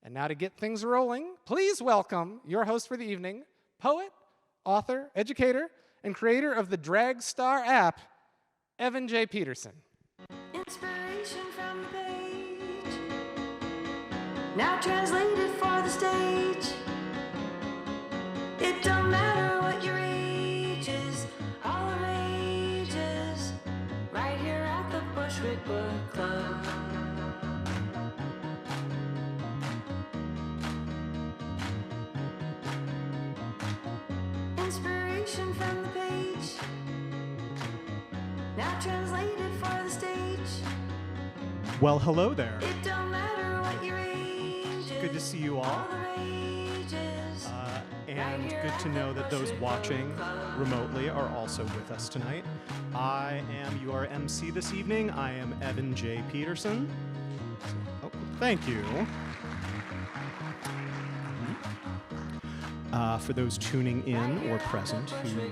And now to get things rolling, please welcome your host for the evening, poet, author, educator, and creator of the Drag Star app, Evan J. Peterson. Inspiration from the page, now translated for the stage. It don't matter what your age is, all the rages, right here at the Bushwick Book Club. Inspiration from the page, now translated for the stage. Well, hello there. It don't matter what your age is. Good to see you all. All the rages. And good to know that those watching remotely are also with us tonight. I am your MC this evening. I am Evan J. Peterson. Oh, thank you. For those tuning in or present who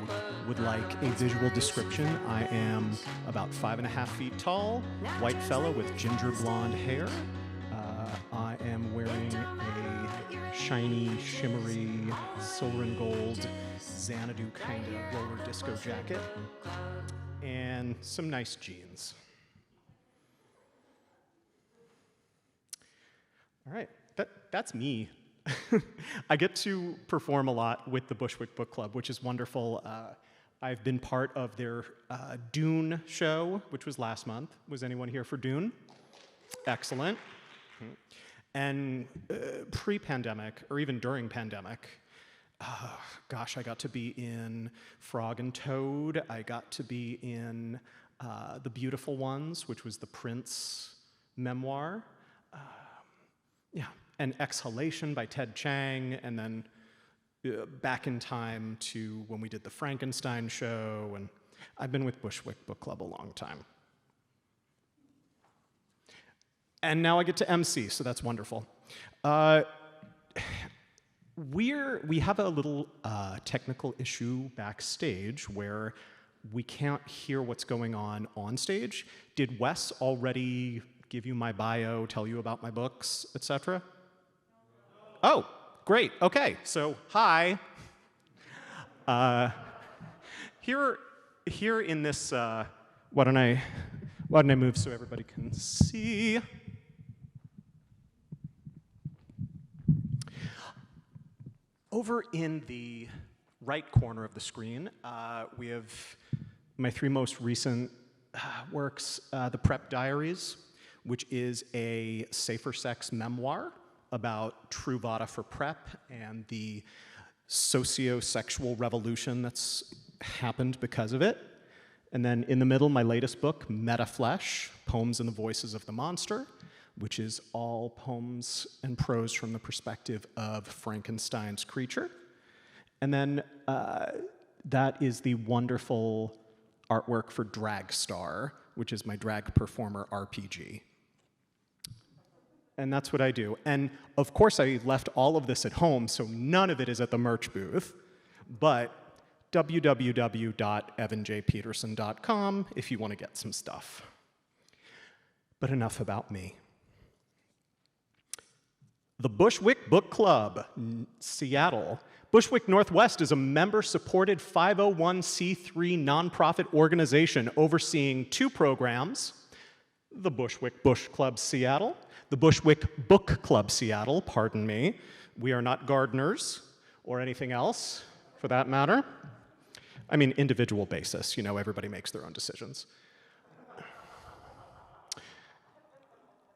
would like a visual description, I am about 5.5 feet tall, white fellow with ginger blonde hair. I am wearing a shiny, shimmery, silver and gold Xanadu kind of roller disco jacket and some nice jeans. All right, that's me. I get to perform a lot with the Bushwick Book Club, which is wonderful. I've been part of their Dune show, which was last month. Was anyone here for Dune? Excellent. And pre-pandemic, or even during pandemic, gosh, I got to be in Frog and Toad. I got to be in The Beautiful Ones, which was the Prince memoir. And Exhalation by Ted Chiang, and then back in time to when we did the Frankenstein show, and I've been with Bushwick Book Club a long time. And now I get to MC, so that's wonderful. We have a little technical issue backstage where we can't hear what's going on stage. Did Wes already give you my bio, tell you about my books, etc.? Oh, great. Okay, so hi. Here in this, why don't I move so everybody can see? Over in the right corner of the screen, we have my 3 most recent works, The Prep Diaries, which is a safer sex memoir about Truvada for prep and the socio-sexual revolution that's happened because of it. And then in the middle, my latest book, Meta Flesh, Poems in the Voices of the Monster, which is all poems and prose from the perspective of Frankenstein's creature. And then that is the wonderful artwork for Drag Star, which is my drag performer RPG. And that's what I do. And of course, I left all of this at home, so none of it is at the merch booth, but www.evanjpeterson.com if you want to get some stuff. But enough about me. The Bushwick Book Club, Seattle. Bushwick Northwest is a member-supported 501c3 nonprofit organization overseeing 2 programs, the Bushwick Bush Club Seattle, the Bushwick Book Club Seattle, pardon me. We are not gardeners or anything else, for that matter. I mean, individual basis, you know, everybody makes their own decisions.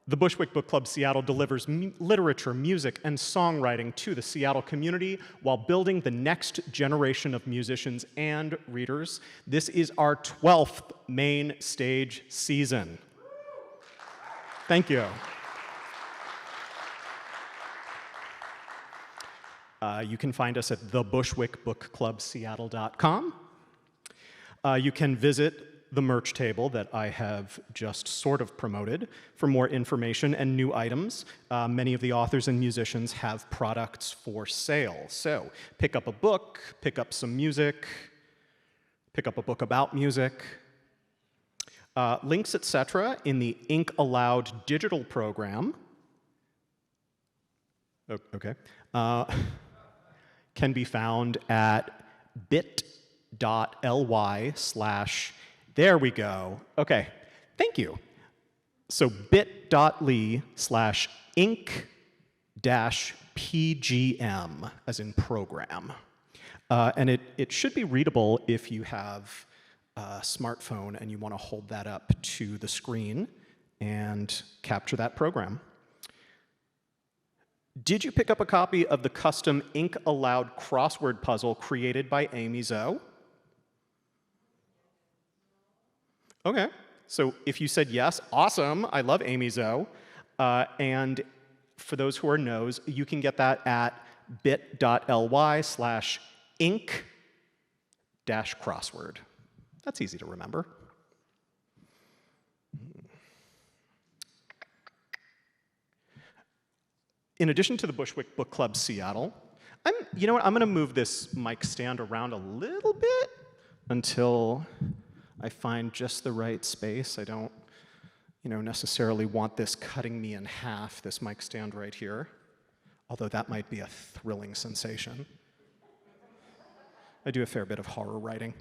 The Bushwick Book Club Seattle delivers literature, music, and songwriting to the Seattle community while building the next generation of musicians and readers. This is our 12th main stage season. Thank you. You can find us at thebushwickbookclubseattle.com. You can visit the merch table that I have just sort of promoted for more information and new items. Many of the authors and musicians have products for sale. So pick up a book, pick up some music, pick up a book about music. Links, etc., in the Ink Aloud digital program. Okay. Can be found at bit.ly/ there we go. Okay, thank you. So bit.ly/inc-pgm, as in program. And it should be readable if you have a smartphone and you want to hold that up to the screen and capture that program. Did you pick up a copy of the custom Ink Aloud crossword puzzle created by Amy Zoe? Okay, so if you said yes, awesome, I love Amy Zoe. And for those who are no's, you can get that at bit.ly/ink-crossword. That's easy to remember. In addition to the Bushwick Book Club Seattle, you know what, I'm going to move this mic stand around a little bit until I find just the right space. I don't, necessarily want this cutting me in half, this mic stand right here, although that might be a thrilling sensation. I do a fair bit of horror writing.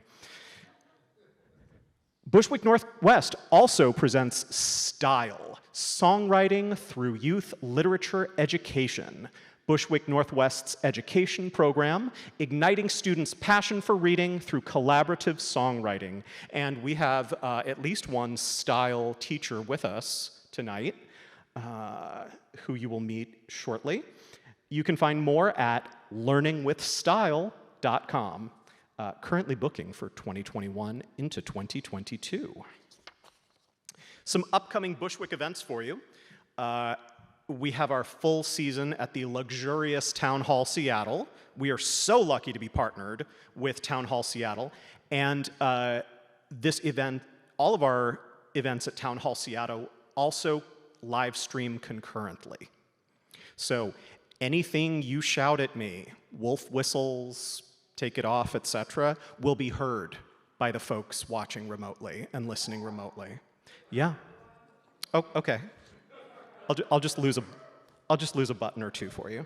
Bushwick Northwest also presents Style, Songwriting Through Youth Literature Education, Bushwick Northwest's education program, igniting students' passion for reading through collaborative songwriting. And we have at least one Style teacher with us tonight, who you will meet shortly. You can find more at learningwithstyle.com. Currently booking for 2021 into 2022. Some upcoming Bushwick events for you. We have our full season at the luxurious Town Hall Seattle. We are so lucky to be partnered with Town Hall Seattle. And this event, all of our events at Town Hall Seattle also live stream concurrently. So anything you shout at me, wolf whistles, take it off, etc., will be heard by the folks watching remotely and listening remotely. Yeah. Oh, okay. I'll just lose a button or two for you.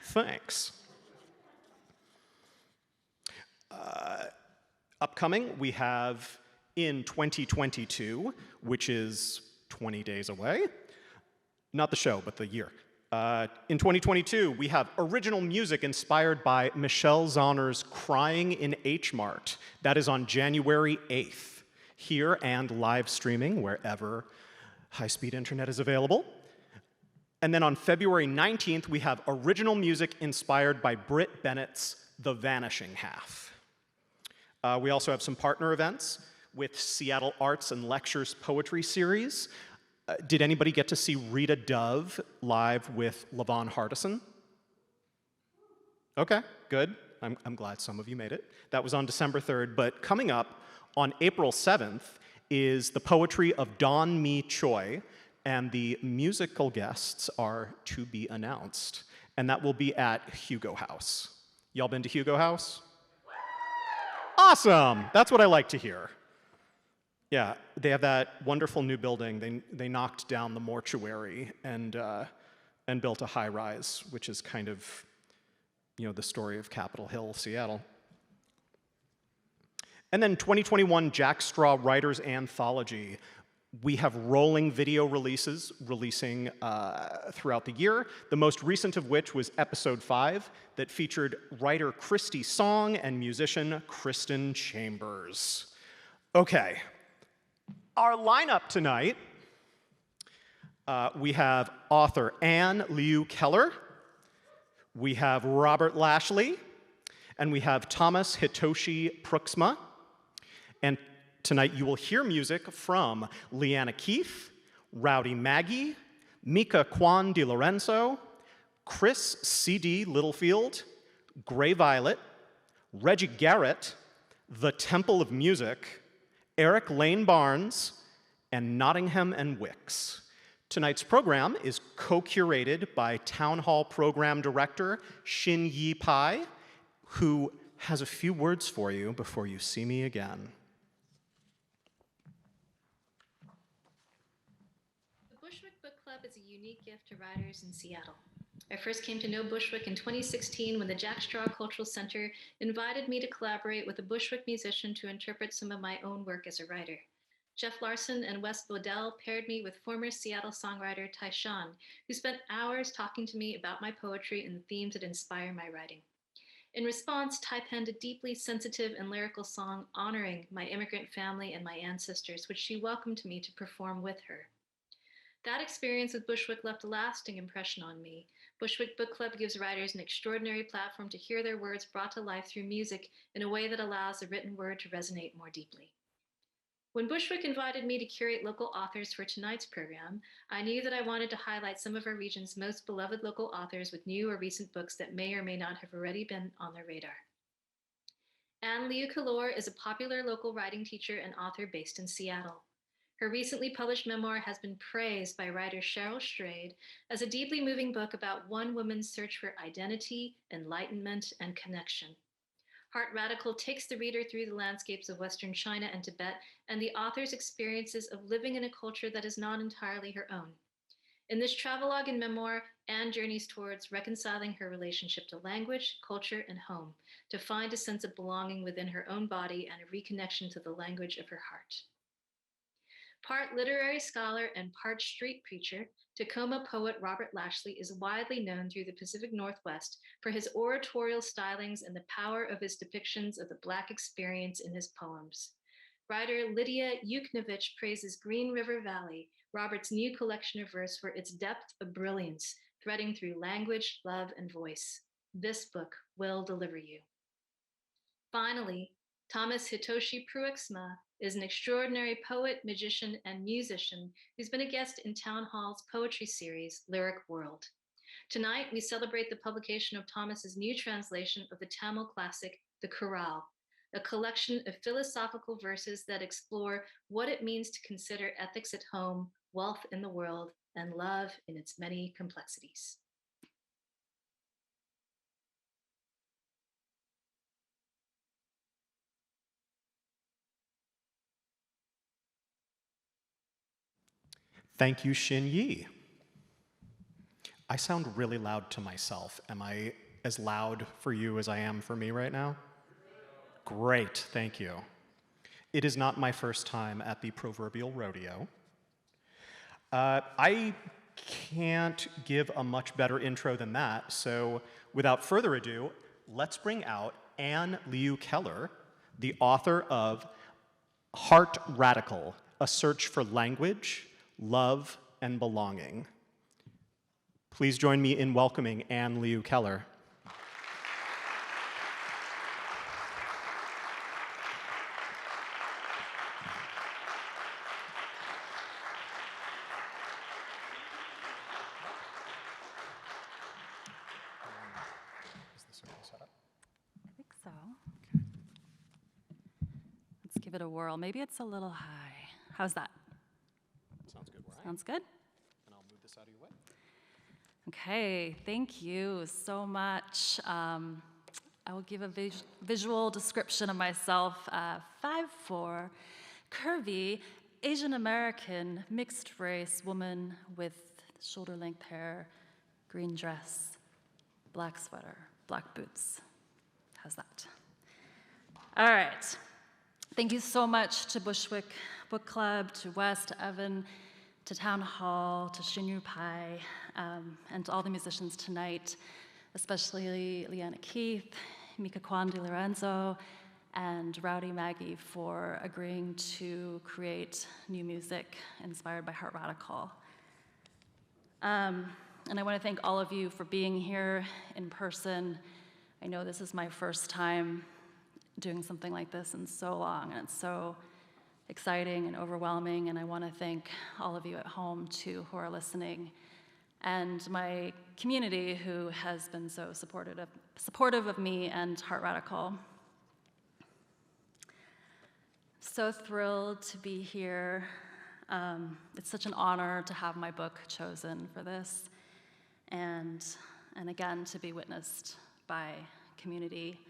Thanks. Upcoming, we have in 2022, which is 20 days away. Not the show, but the year. In 2022, we have original music inspired by Michelle Zahner's Crying in H Mart. That is on January 8th, here and live streaming wherever high-speed internet is available. And then on February 19th, we have original music inspired by Britt Bennett's The Vanishing Half. We also have some partner events with Seattle Arts and Lectures Poetry Series. Did anybody get to see Rita Dove live with Levon Hardison? Okay, good. I'm glad some of you made it. That was on December 3rd, but coming up on April 7th is the poetry of Don Mi Choi, and the musical guests are to be announced, and that will be at Hugo House. Y'all been to Hugo House? Awesome! That's what I like to hear. Yeah, they have that wonderful new building. They knocked down the mortuary and built a high-rise, which is kind of, the story of Capitol Hill, Seattle. And then 2021 Jack Straw Writers Anthology. We have rolling video releases releasing throughout the year, the most recent of which was episode 5 that featured writer Christy Song and musician Kristen Chambers. Okay. Our lineup tonight, we have author Anne Liu Kellor, we have Robert Lashley, and we have Thomas Hitoshi Pruiksma. And tonight you will hear music from Leanna Keith, Rowdy Maggie, Mika Kwan DiLorenzo, Chris C.D. Littlefield, Gray Violet, Reggie Garrett, The Temple of Music, Eric Lane Barnes, and Nottingham and Wicks. Tonight's program is co-curated by Town Hall Program Director Shin Yi Pai, who has a few words for you before you see me again. The Bushwick Book Club is a unique gift to writers in Seattle. I first came to know Bushwick in 2016 when the Jack Straw Cultural Center invited me to collaborate with a Bushwick musician to interpret some of my own work as a writer. Jeff Larson and Wes Bodell paired me with former Seattle songwriter Tyshawn, who spent hours talking to me about my poetry and the themes that inspire my writing. In response, Ty penned a deeply sensitive and lyrical song honoring my immigrant family and my ancestors, which she welcomed me to perform with her. That experience with Bushwick left a lasting impression on me. Bushwick Book Club gives writers an extraordinary platform to hear their words brought to life through music in a way that allows the written word to resonate more deeply. When Bushwick invited me to curate local authors for tonight's program, I knew that I wanted to highlight some of our region's most beloved local authors with new or recent books that may or may not have already been on their radar. Anne Liu Kellor is a popular local writing teacher and author based in Seattle. Her recently published memoir has been praised by writer Cheryl Strayed as a deeply moving book about one woman's search for identity, enlightenment, and connection. Heart Radical takes the reader through the landscapes of Western China and Tibet and the author's experiences of living in a culture that is not entirely her own. In this travelogue and memoir, Anne journeys towards reconciling her relationship to language, culture, and home to find a sense of belonging within her own body and a reconnection to the language of her heart. Part literary scholar and part street preacher, Tacoma poet Robert Lashley is widely known through the Pacific Northwest for his oratorial stylings and the power of his depictions of the Black experience in his poems. Writer Lydia Yuknevich praises Green River Valley, Robert's new collection of verse, for its depth of brilliance, threading through language, love, and voice. This book will deliver you. Finally, Thomas Hitoshi Pruiksma is an extraordinary poet, magician, and musician who's been a guest in Town Hall's poetry series, Lyric World. Tonight, we celebrate the publication of Thomas's new translation of the Tamil classic, the Kural, a collection of philosophical verses that explore what it means to consider ethics at home, wealth in the world, and love in its many complexities. Thank you, Xin Yi. I sound really loud to myself. Am I as loud for you as I am for me right now? Great, thank you. It is not my first time at the proverbial rodeo. I can't give a much better intro than that, so without further ado, let's bring out Anne Liu Kellor, the author of Heart Radical, A Search for Language, Love, and Belonging. Please join me in welcoming Anne Liu Kellor. Is this already set up? I think so. Let's give it a whirl. Maybe it's a little high. How's that? Sounds good, right? Sounds good? And I'll move this out of your way. Okay, thank you so much. I will give a visual description of myself. 5'4", curvy, Asian American, mixed race woman with shoulder-length hair, green dress, black sweater, black boots. How's that? All right. Thank you so much to Bushwick Book Club, to Wes, to Evan, to Town Hall, to Shinyu Pai, and to all the musicians tonight, especially Leanna Keith, Mika Kwan DiLorenzo, and Rowdy Maggie for agreeing to create new music inspired by Heart Radical. And I want to thank all of you for being here in person. I know this is my first time doing something like this in so long, and it's so exciting and overwhelming, and I want to thank all of you at home, too, who are listening, and my community who has been so supportive of me and Heart Radical. So thrilled to be here. It's such an honor to have my book chosen for this, and again, to be witnessed by community.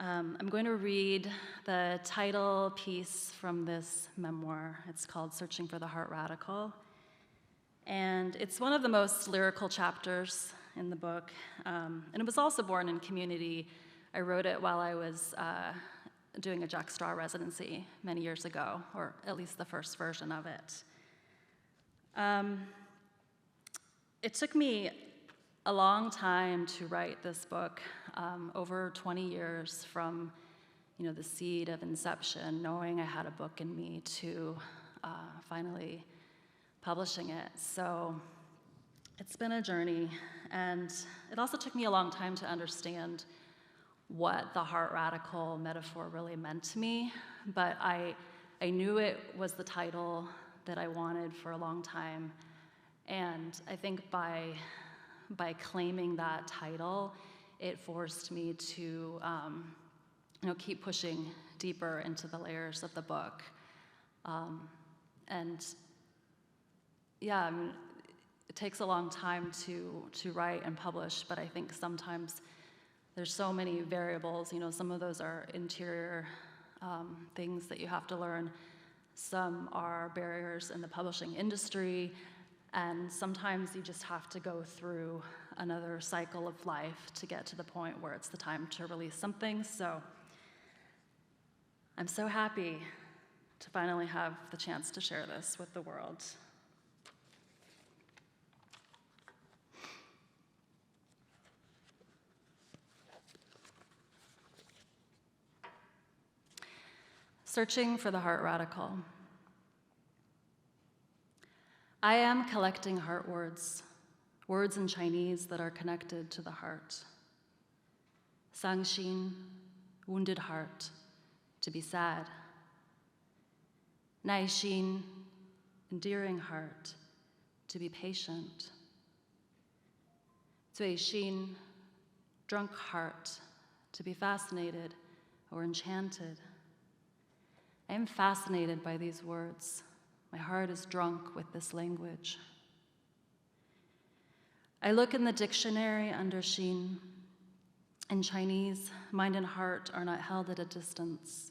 I'm going to read the title piece from this memoir. It's called Searching for the Heart Radical. And it's one of the most lyrical chapters in the book. And it was also born in community. I wrote it while I was doing a Jack Straw residency many years ago, or at least the first version of it. It took me a long time to write this book, over 20 years from the seed of inception, knowing I had a book in me, to finally publishing it. So it's been a journey, and it also took me a long time to understand what the heart radical metaphor really meant to me, but I knew it was the title that I wanted for a long time, and I think by claiming that title, it forced me to keep pushing deeper into the layers of the book. And yeah, I mean, it takes a long time to write and publish, but I think sometimes there's so many variables. Some of those are interior things that you have to learn. Some are barriers in the publishing industry, and sometimes you just have to go through another cycle of life to get to the point where it's the time to release something. So I'm so happy to finally have the chance to share this with the world. Searching for the heart radical. I am collecting heart words in Chinese that are connected to the heart. Sangxin, wounded heart, to be sad. Naixin, endearing heart, to be patient. Zuixin, drunk heart, to be fascinated or enchanted. I am fascinated by these words. My heart is drunk with this language. I look in the dictionary under Xin. In Chinese, mind and heart are not held at a distance.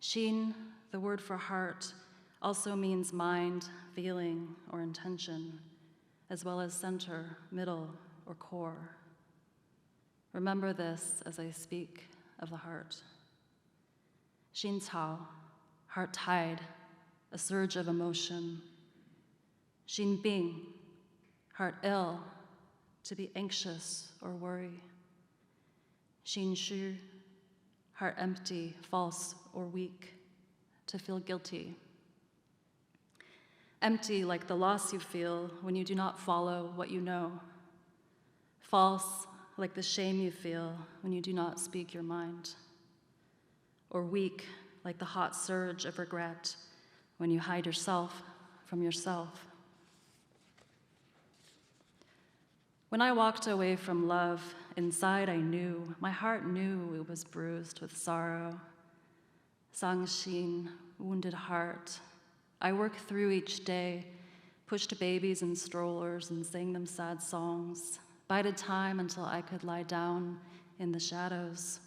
Xin, the word for heart, also means mind, feeling, or intention, as well as center, middle, or core. Remember this as I speak of the heart. Xin Cao, heart tide, a surge of emotion. Xin Bing, heart ill, to be anxious or worry. Xin Shu, heart empty, false, or weak, to feel guilty. Empty like the loss you feel when you do not follow what you know. False like the shame you feel when you do not speak your mind. Or weak like the hot surge of regret when you hide yourself from yourself. When I walked away from love, inside I knew, my heart knew it was bruised with sorrow. Sangxin, wounded heart. I worked through each day, pushed babies in strollers and sang them sad songs, bided time until I could lie down in the shadows,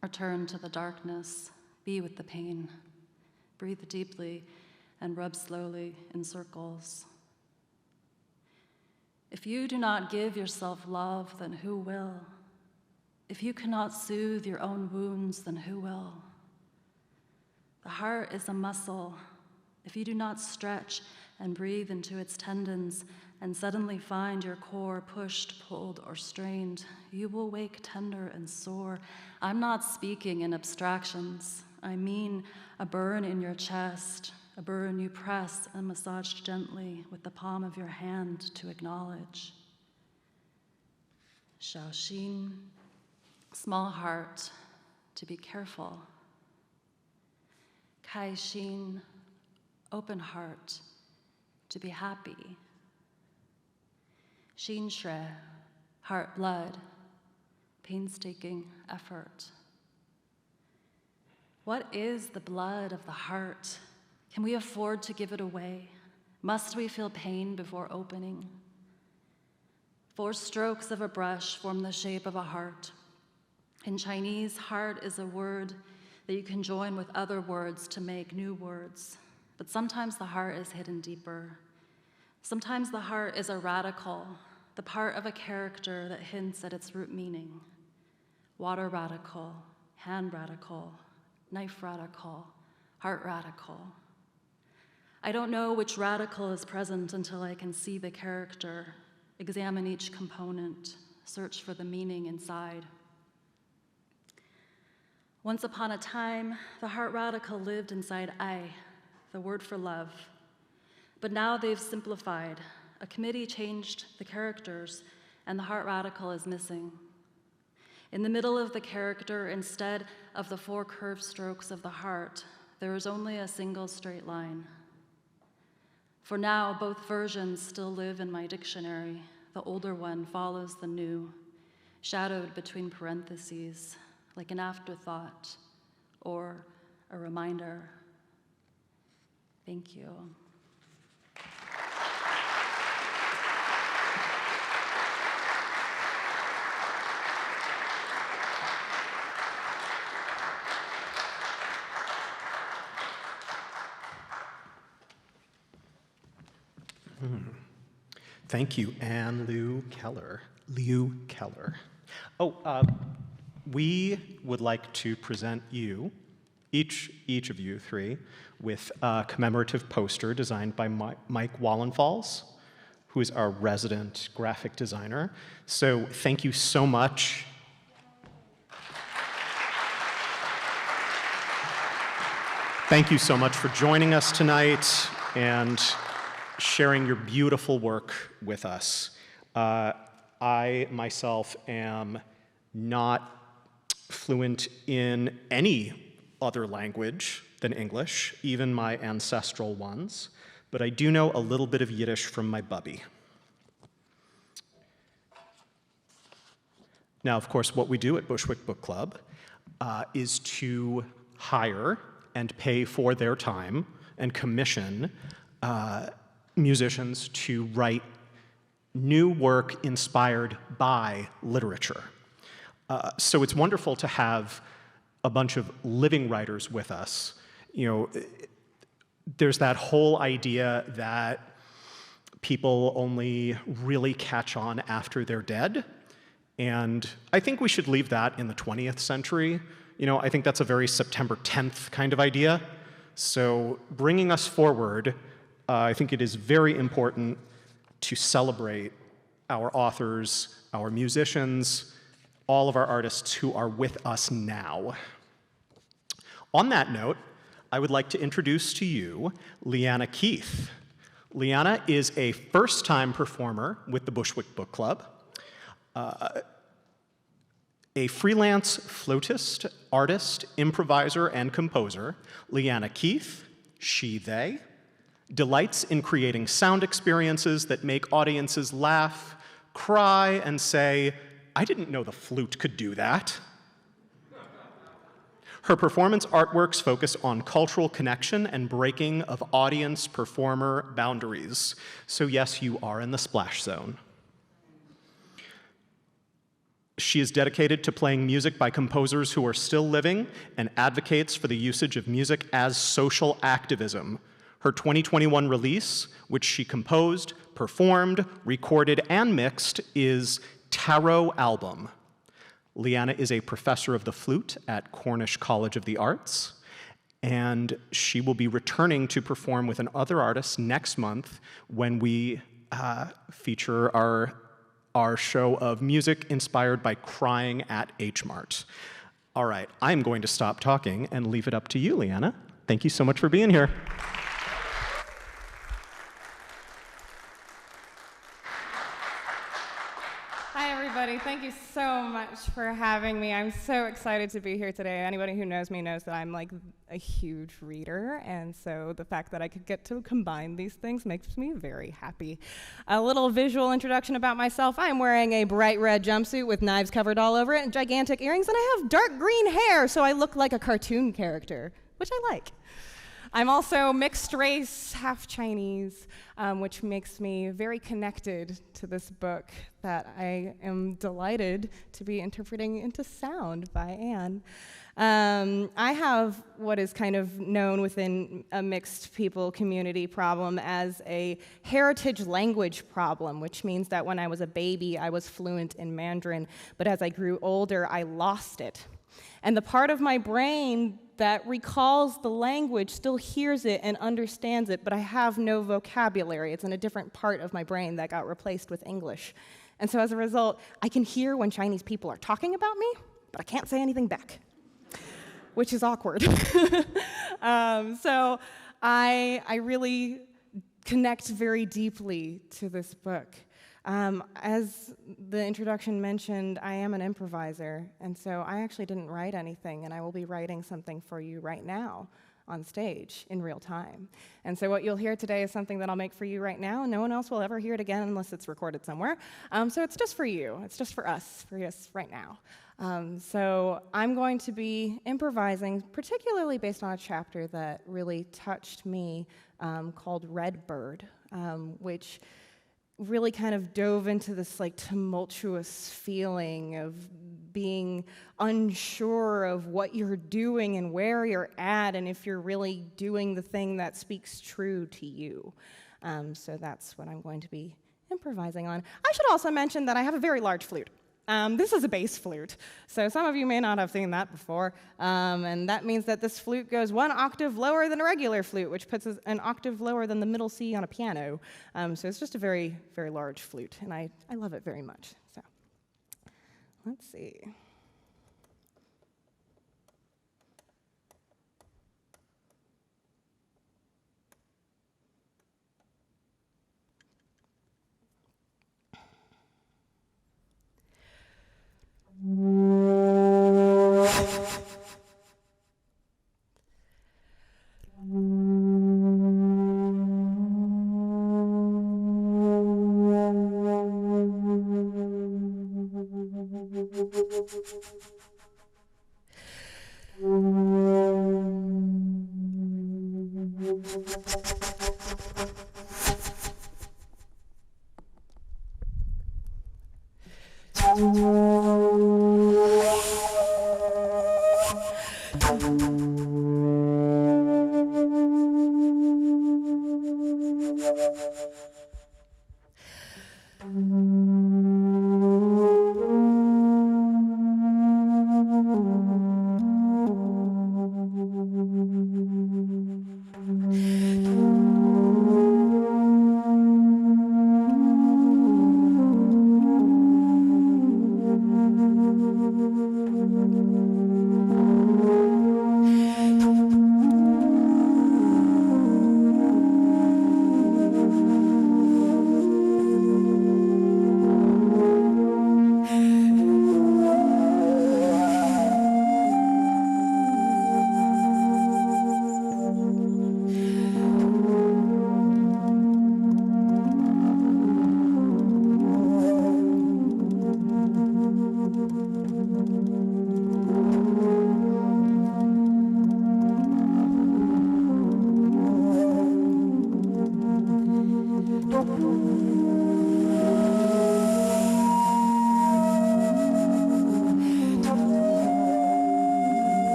return to the darkness, be with the pain, breathe deeply, and rub slowly in circles. If you do not give yourself love, then who will? If you cannot soothe your own wounds, then who will? The heart is a muscle. If you do not stretch and breathe into its tendons and suddenly find your core pushed, pulled, or strained, you will wake tender and sore. I'm not speaking in abstractions. I mean a burn in your chest, a burn you press and massage gently with the palm of your hand to acknowledge. Shaoxin, small heart, to be careful. Kaixin, open heart, to be happy. Xin Shui, heart blood, painstaking effort. What is the blood of the heart? Can we afford to give it away? Must we feel pain before opening? 4 strokes of a brush form the shape of a heart. In Chinese, heart is a word that you can join with other words to make new words. But sometimes the heart is hidden deeper. Sometimes the heart is a radical, the part of a character that hints at its root meaning. Water radical, hand radical, knife radical, heart radical. I don't know which radical is present until I can see the character, examine each component, search for the meaning inside. Once upon a time, the heart radical lived inside I, the word for love. But now they've simplified. A committee changed the characters, and the heart radical is missing. In the middle of the character, instead of the 4 curved strokes of the heart, there is only a single straight line. For now, both versions still live in my dictionary. The older one follows the new, shadowed between parentheses, like an afterthought or a reminder. Thank you. Thank you, Anne Lou Kellor. Oh, we would like to present you, each of you 3, with a commemorative poster designed by Mike Wallenfalls, who is our resident graphic designer. So thank you so much. Thank you so much for joining us tonight and sharing your beautiful work with us. I myself am not fluent in any other language than English, even my ancestral ones, but I do know a little bit of Yiddish from my bubby. Now, of course, what we do at Bushwick Book Club is to hire and pay for their time and commission musicians to write new work inspired by literature. So it's wonderful to have a bunch of living writers with us. You know, there's that whole idea that people only really catch on after they're dead, and I think we should leave that in the 20th century. You know, I think that's a very September 10th kind of idea. So bringing us forward, I think it is very important to celebrate our authors, our musicians, all of our artists who are with us now. On that note, I would like to introduce to you Leanna Keith. Leanna is a first-time performer with the Bushwick Book Club, a freelance flautist, artist, improviser, and composer. Leanna Keith, she, they, delights in creating sound experiences that make audiences laugh, cry, and say, "I didn't know the flute could do that." Her performance artworks focus on cultural connection and breaking of audience-performer boundaries. So yes, you are in the splash zone. She is dedicated to playing music by composers who are still living and advocates for the usage of music as social activism. Her 2021 release, which she composed, performed, recorded, and mixed, is Tarot Album. Leanna is a professor of the flute at Cornish College of the Arts, and she will be returning to perform with another artist next month when we feature our show of music inspired by crying at H Mart. All right, I'm going to stop talking and leave it up to you, Leanna. Thank you so much for being here. Hi, everybody. Thank you so much for having me. I'm so excited to be here today. Anybody who knows me knows that I'm like a huge reader, and so the fact that I could get to combine these things makes me very happy. A little visual introduction about myself. I'm wearing a bright red jumpsuit with knives covered all over it and gigantic earrings, and I have dark green hair, so I look like a cartoon character, which I like. I'm also mixed race, half Chinese, which makes me very connected to this book that I am delighted to be interpreting into sound by Anne. I have what is kind of known within a mixed people community problem as a heritage language problem, which means that when I was a baby, I was fluent in Mandarin, but as I grew older, I lost it. And the part of my brain that recalls the language still hears it and understands it, but I have no vocabulary. It's in a different part of my brain that got replaced with English. And so as a result, I can hear when Chinese people are talking about me, but I can't say anything back, which is awkward. So I really connect very deeply to this book. As the introduction mentioned, I am an improviser, and so I actually didn't write anything, and I will be writing something for you right now on stage in real time. And so what you'll hear today is something that I'll make for you right now, and no one else will ever hear it again unless it's recorded somewhere. So it's just for you. It's just for us right now. So I'm going to be improvising, particularly based on a chapter that really touched me called Red Bird, which really kind of dove into this like tumultuous feeling of being unsure of what you're doing and where you're at and if you're really doing the thing that speaks true to you. So that's what I'm going to be improvising on. I should also mention that I have a very large flute. This is a bass flute, so some of you may not have seen that before, and that means that this flute goes 1 octave lower than a regular flute, which puts us an octave lower than the middle C on a piano. So it's just a very, very large flute, and I love it very much. So let's see.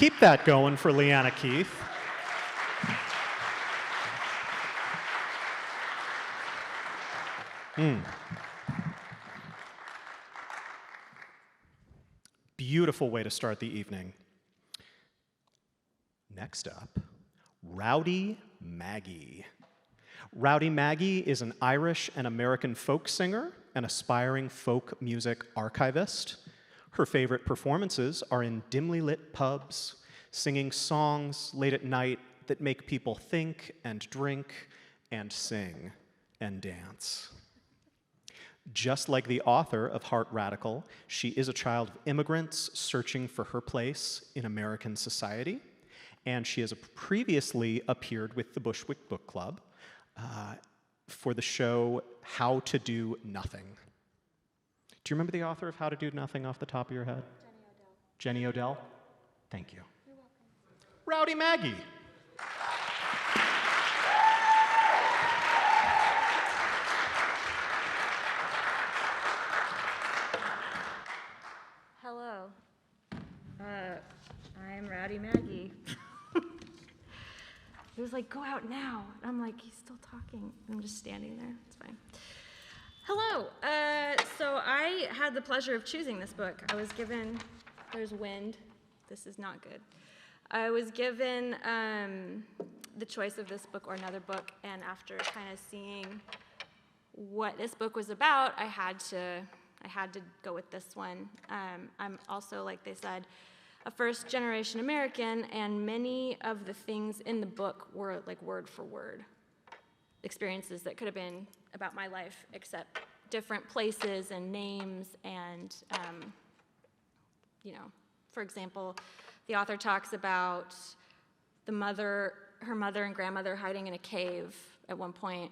Keep that going for Leanna Keith. Beautiful way to start the evening. Next up, Rowdy Maggie. Rowdy Maggie is an Irish and American folk singer and aspiring folk music archivist. Her favorite performances are in dimly lit pubs, singing songs late at night that make people think and drink and sing and dance. Just like the author of Heart Radical, she is a child of immigrants searching for her place in American society, and she has previously appeared with the Bushwick Bookclub for the show How to Do Nothing. Do you remember the author of How to Do Nothing off the top of your head? Jenny Odell. Thank you. You're welcome. Rowdy Maggie. Hello. I'm Rowdy Maggie. He was like, go out now. And I'm like, he's still talking. I'm just standing there. It's fine. Hello. So I had the pleasure of choosing this book. I was given, there's wind. This is not good. I was given the choice of this book or another book, and after kind of seeing what this book was about, I had to go with this one. I'm also, like they said, a first-generation American, and many of the things in the book were like word for word experiences that could have been about my life, except different places and names and, for example, the author talks about her mother and grandmother hiding in a cave at one point,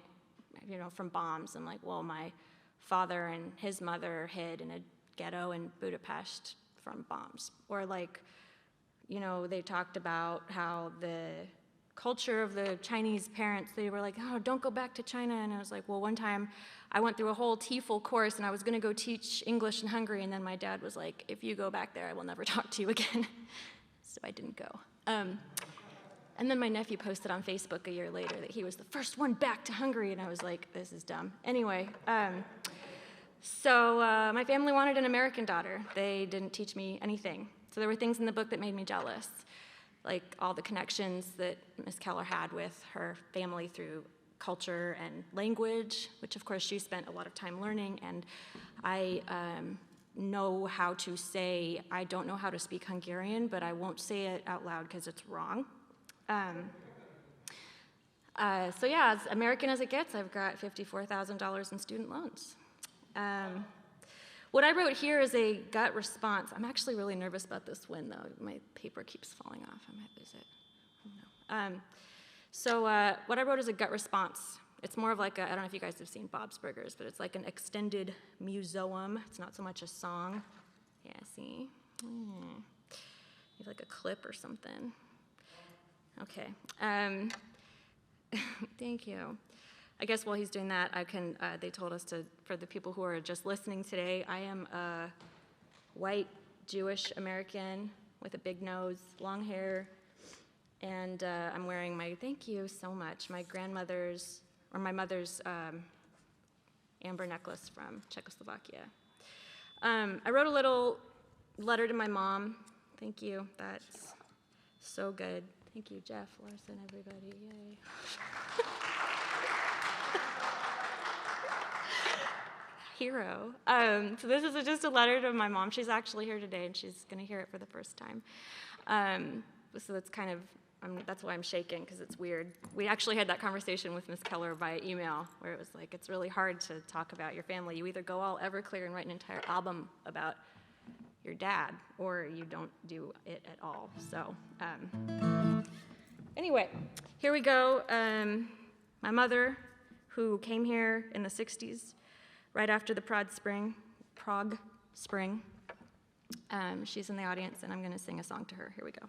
from bombs, and like, well, my father and his mother hid in a ghetto in Budapest from bombs. Or like, they talked about how the culture of the Chinese parents, they were like, oh, don't go back to China. And I was like, well, one time I went through a whole TEFL course and I was gonna go teach English in Hungary, and then my dad was like, if you go back there, I will never talk to you again. So I didn't go. And then my nephew posted on Facebook a year later that he was the first one back to Hungary, and I was like, this is dumb. Anyway, so my family wanted an American daughter. They didn't teach me anything. So there were things in the book that made me jealous, like all the connections that Miss Kellor had with her family through culture and language, which of course she spent a lot of time learning, and I know how to say, I don't know how to speak Hungarian, but I won't say it out loud because it's wrong. So yeah, as American as it gets, I've got $54,000 in student loans. What I wrote here is a gut response. I'm actually really nervous about this win, though. My paper keeps falling off. I might lose it. I don't know. So what I wrote is a gut response. It's more of like I don't know if you guys have seen Bob's Burgers, but it's like an extended museum. It's not so much a song. Yeah, see? You have like a clip or something. Okay. Thank you. I guess while he's doing that, they told us for the people who are just listening today, I am a white Jewish American with a big nose, long hair, and I'm wearing thank you so much, my mother's amber necklace from Czechoslovakia. I wrote a little letter to my mom. Thank you, that's so good. Thank you, Jeff, Larson, everybody, yay. Hero. So this is just a letter to my mom. She's actually here today, and she's going to hear it for the first time. So that's kind of, that's why I'm shaking, because it's weird. We actually had that conversation with Ms. Kellor via email, where it was like, it's really hard to talk about your family. You either go all Everclear and write an entire album about your dad, or you don't do it at all. So anyway, here we go. My mother, who came here in the 60s, right after the Prague Spring. She's in the audience, and I'm going to sing a song to her. Here we go.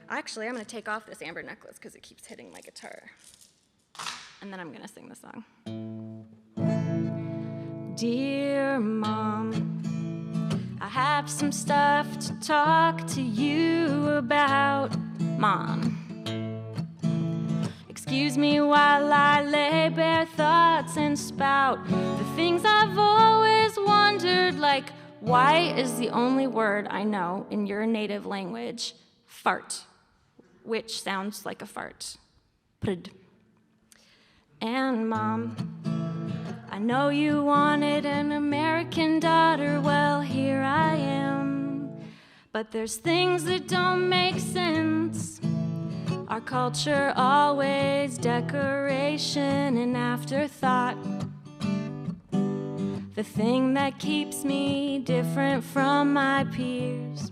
Actually, I'm going to take off this amber necklace because it keeps hitting my guitar. And then I'm going to sing the song. Dear Mom, I have have some stuff to talk to you about, Mom. Excuse me while I lay bare thoughts and spout the things I've always wondered, like why is the only word I know in your native language fart, which sounds like a fart. Prd. And Mom, I know you wanted an American daughter, well, here I am. But there's things that don't make sense. Our culture always decoration and afterthought. The thing that keeps me different from my peers.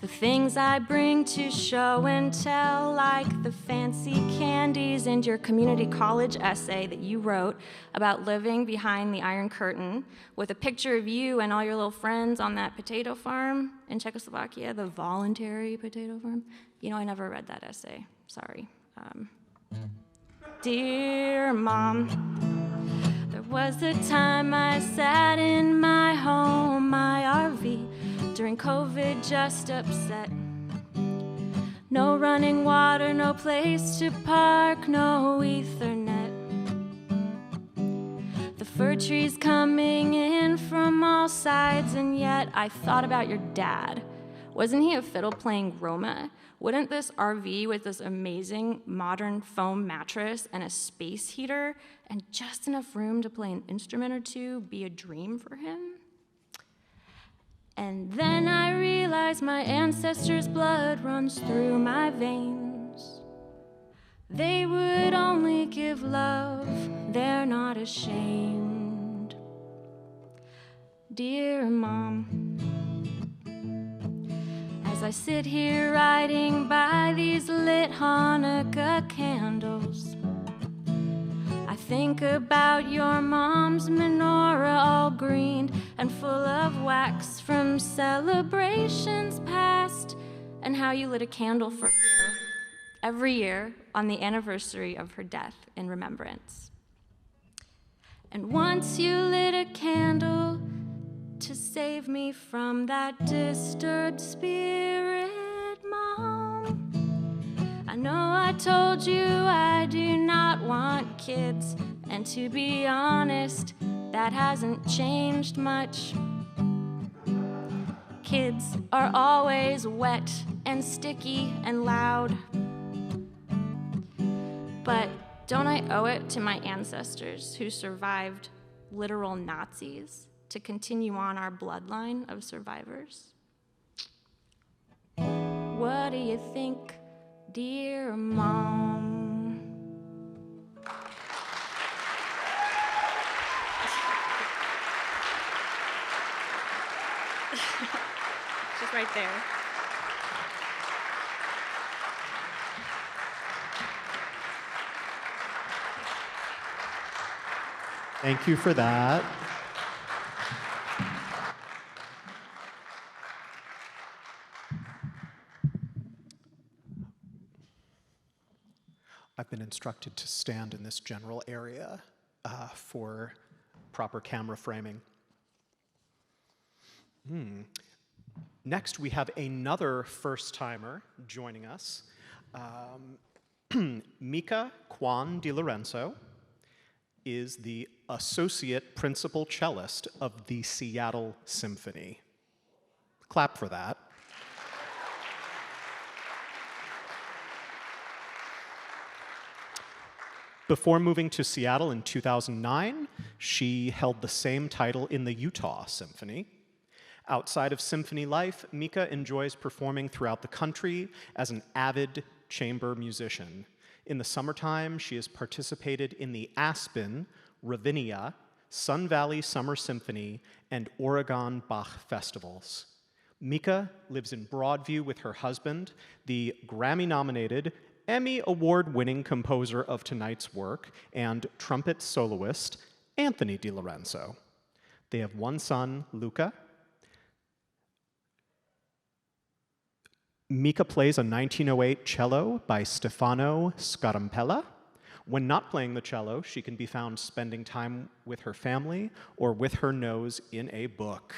The things I bring to show and tell, like the fancy candies and your community college essay that you wrote about living behind the Iron Curtain with a picture of you and all your little friends on that potato farm in Czechoslovakia, the voluntary potato farm. You know, I never read that essay. Sorry. Dear Mom, there was a time I sat in my home, my RV, during COVID, just upset. No running water, no place to park, no Ethernet. The fir trees coming in from all sides, and yet I thought about your dad. Wasn't he a fiddle playing Roma? Wouldn't this RV with this amazing modern foam mattress and a space heater and just enough room to play an instrument or two be a dream for him? And then I realized my ancestors' blood runs through my veins. They would only give love, they're not ashamed. Dear Mom, as I sit here writing by these lit Hanukkah candles, I think about your mom's menorah all green and full of wax from celebrations past, and how you lit a candle for her every year on the anniversary of her death in remembrance. And once you lit a candle to save me from that disturbed spirit, Mom. I know I told you I do not want kids, and to be honest, that hasn't changed much. Kids are always wet and sticky and loud. But don't I owe it to my ancestors who survived literal Nazis to continue on our bloodline of survivors? What do you think, dear Mom? She's right there. Thank you for that. I've been instructed to stand in this general area for proper camera framing. Next, we have another first-timer joining us, Mika Kwan Di Lorenzo is the associate principal cellist of the Seattle Symphony. Clap for that. Before moving to Seattle in 2009, she held the same title in the Utah Symphony. Outside of symphony life, Mika enjoys performing throughout the country as an avid chamber musician. In the summertime, she has participated in the Aspen, Ravinia, Sun Valley Summer Symphony, and Oregon Bach festivals. Mika lives in Broadview with her husband, the Grammy-nominated, Emmy Award-winning composer of tonight's work and trumpet soloist, Anthony Di Lorenzo. They have one son, Luca. Mika plays a 1908 cello by Stefano Scarampella, When not playing the cello, she can be found spending time with her family or with her nose in a book.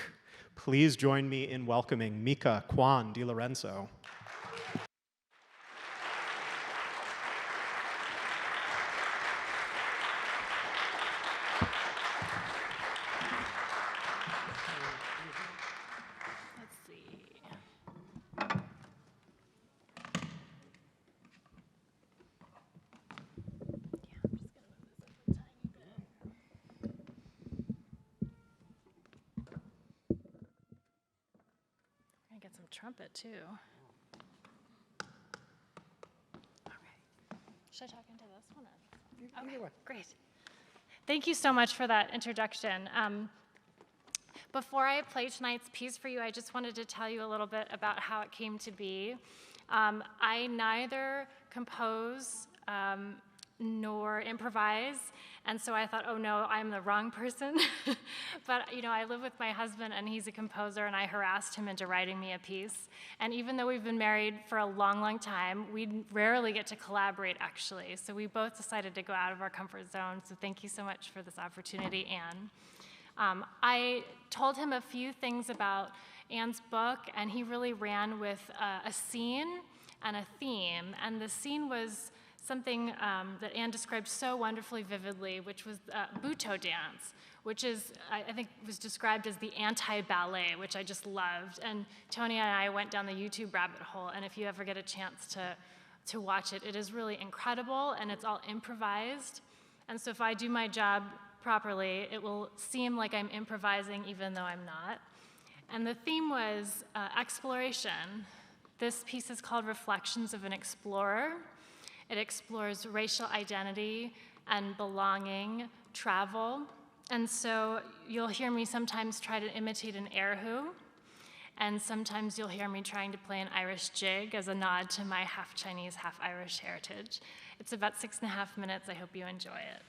Please join me in welcoming Mika Kwan Di Lorenzo. Let's see. I get some trumpet too. Okay. Should I talk into this one or this one? Okay, great. Thank you so much for that introduction. Before I play tonight's piece for you, I just wanted to tell you a little bit about how it came to be. I neither compose nor improvise, and so I thought, oh no, I'm the wrong person. But you know, I live with my husband, and he's a composer, and I harassed him into writing me a piece. And even though we've been married for a long, long time, we rarely get to collaborate, actually. So we both decided to go out of our comfort zone. So thank you so much for this opportunity, Anne. I told him a few things about Anne's book, and he really ran with a scene and a theme. And the scene was something that Anne described so wonderfully vividly, which was Buto dance, which is, I think, was described as the anti-ballet, which I just loved. And Tony and I went down the YouTube rabbit hole, and if you ever get a chance to watch it, it is really incredible, and it's all improvised. And so if I do my job properly, it will seem like I'm improvising even though I'm not. And the theme was exploration. This piece is called Reflections of an Explorer. It explores racial identity and belonging, travel. And so you'll hear me sometimes try to imitate an erhu, and sometimes you'll hear me trying to play an Irish jig as a nod to my half Chinese, half Irish heritage. It's about 6.5 minutes. I hope you enjoy it.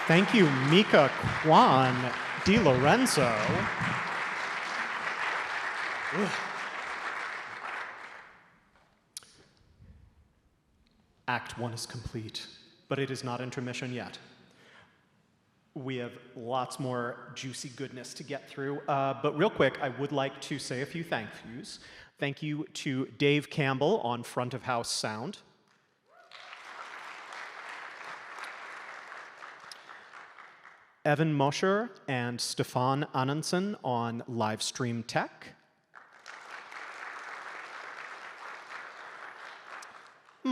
Thank you, Mika Kwan Di Lorenzo. Ugh. Act 1 is complete, but it is not intermission yet. We have lots more juicy goodness to get through, but real quick, I would like to say a few thank yous. Thank you to Dave Campbell on front of house sound. Evan Mosher and Stefan Anundsen on live stream tech.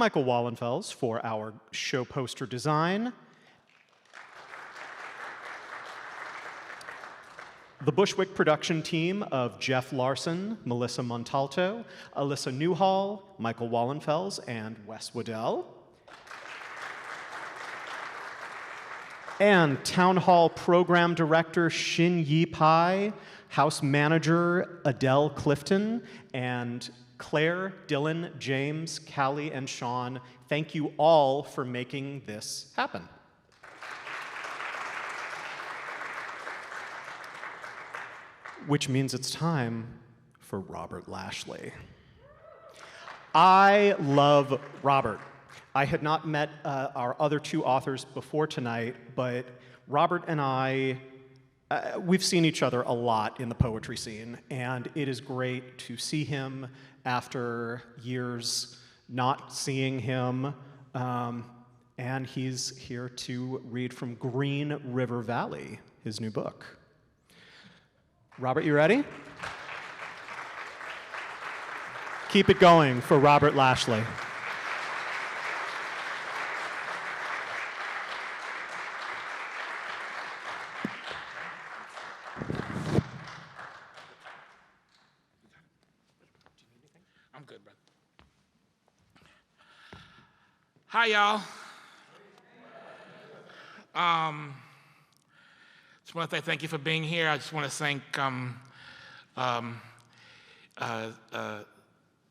Michael Wallenfels for our show poster design. The Bushwick production team of Jeff Larson, Melissa Montalto, Alyssa Newhall, Michael Wallenfels, and Wes Waddell. And Town Hall Program Director Shin Yi Pai, House Manager Adele Clifton, and Claire, Dylan, James, Callie, and Sean. Thank you all for making this happen. Which means it's time for Robert Lashley. I love Robert. I had not met our other two authors before tonight, but Robert and I, we've seen each other a lot in the poetry scene, and it is great to see him after years not seeing him, and he's here to read from Green River Valley, his new book. Robert, you ready? Keep it going for Robert Lashley. I'm good, brother. Hi, y'all. Just want to say thank you for being here. I just want to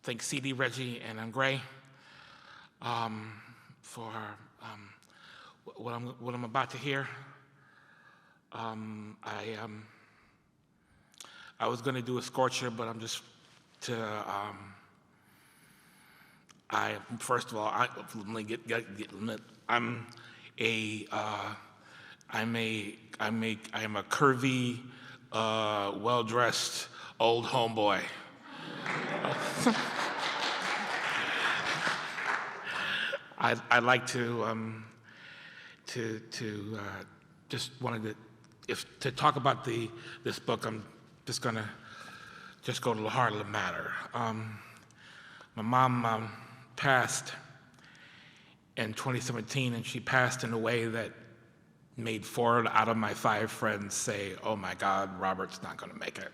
thank CD, Reggie, and Gray for what I'm about to hear. I was going to do a scorcher, but I'm just first of all, I am a curvy, well-dressed old homeboy. I'd like to just wanted to talk about this book. I'm just gonna go to the heart of the matter. My mom passed in 2017, and she passed in a way that made 4 out of my 5 friends say, "Oh my God, Robert's not gonna make it."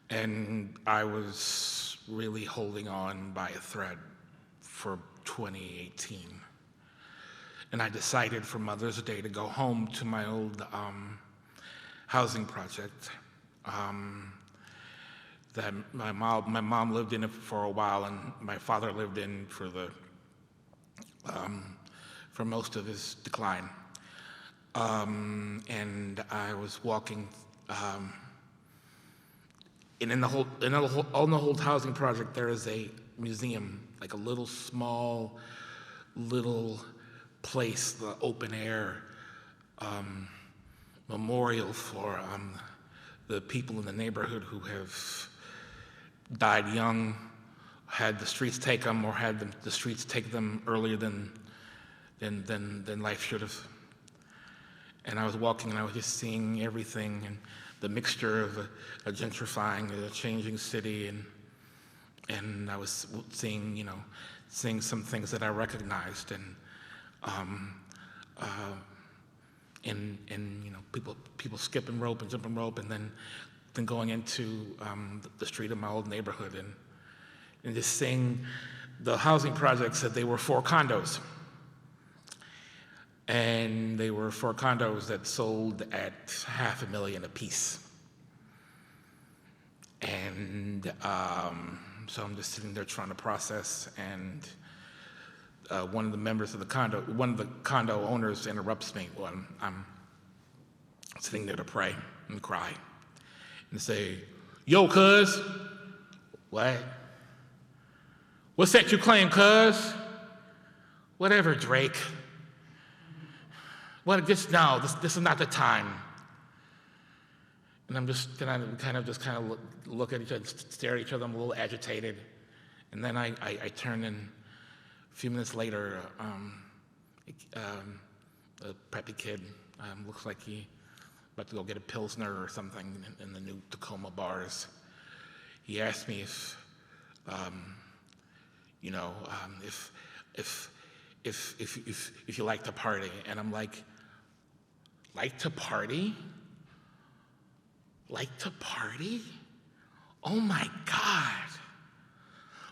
And I was really holding on by a thread for 2018. And I decided for Mother's Day to go home to my old housing project that my mom lived in it for a while, and my father lived in for most of his decline. And I was walking, and on the whole housing project, there is a museum, like a little small, place, the open air memorial for the people in the neighborhood who have died young, had the streets take them, or had the streets take them earlier than life should have. And I was walking, and I was just seeing everything, and the mixture of a gentrifying, a changing city, and I was seeing some things that I recognized, and people skipping rope and jumping rope, and then going into the street of my old neighborhood, and just seeing the housing projects that they were 4 condos. And they were 4 condos that sold at $500,000 apiece. And so I'm just sitting there trying to process, and one of the condo owners interrupts me when I'm sitting there to pray and cry and say, "Yo, cuz." "What?" "What's that you claim, cuz?" "Whatever, Drake." "Well, this is not the time." And I kind of look at each other, stare at each other. I'm a little agitated, and then I turn, and a few minutes later, a preppy kid looks like he about to go get a Pilsner or something in the new Tacoma bars. He asked me if you know, if you like to party. And I'm like to party? Like to party? Oh my God.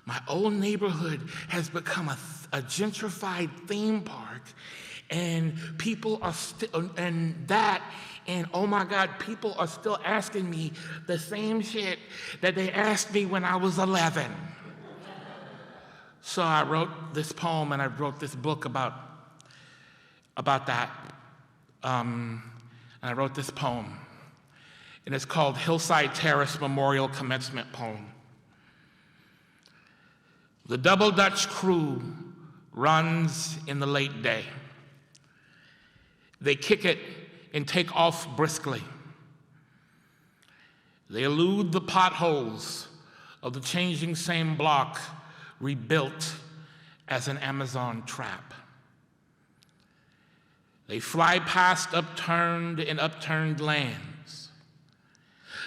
My old neighborhood has become a gentrified theme park, and people are still, and oh my God, people are still asking me the same shit that they asked me when I was 11. So I wrote this poem and I wrote this book about that. And I wrote this poem, and it's called Hillside Terrace Memorial Commencement Poem. The double Dutch crew runs in the late day. They kick it and take off briskly. They elude the potholes of the changing same block, rebuilt as an Amazon trap. They fly past upturned lands.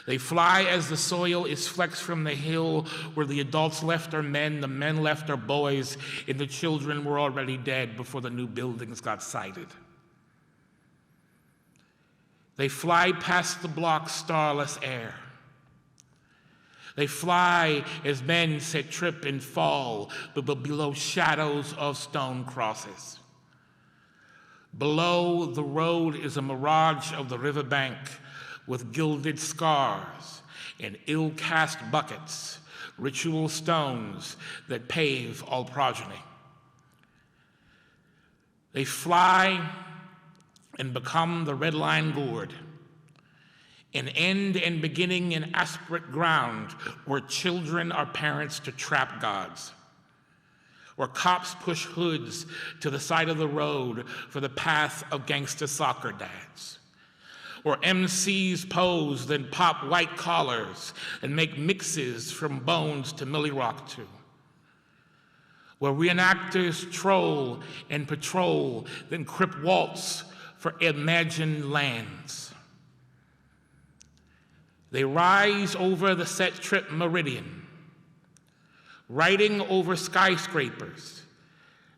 They fly as the soil is flexed from the hill where the adults left are men, the men left are boys, and the children were already dead before the new buildings got sited. They fly past the block's starless air. They fly as men set trip and fall, but below shadows of stone crosses. Below the road is a mirage of the riverbank with gilded scars and ill-cast buckets, ritual stones that pave all progeny. They fly and become the red line gourd, an end and beginning in aspirate ground where children are parents to trap gods, where cops push hoods to the side of the road for the path of gangster soccer dads, where MCs pose then pop white collars and make mixes from Bones to Millie Rock 2, where reenactors troll and patrol then crip waltz for imagined lands. They rise over the set trip meridian, riding over skyscrapers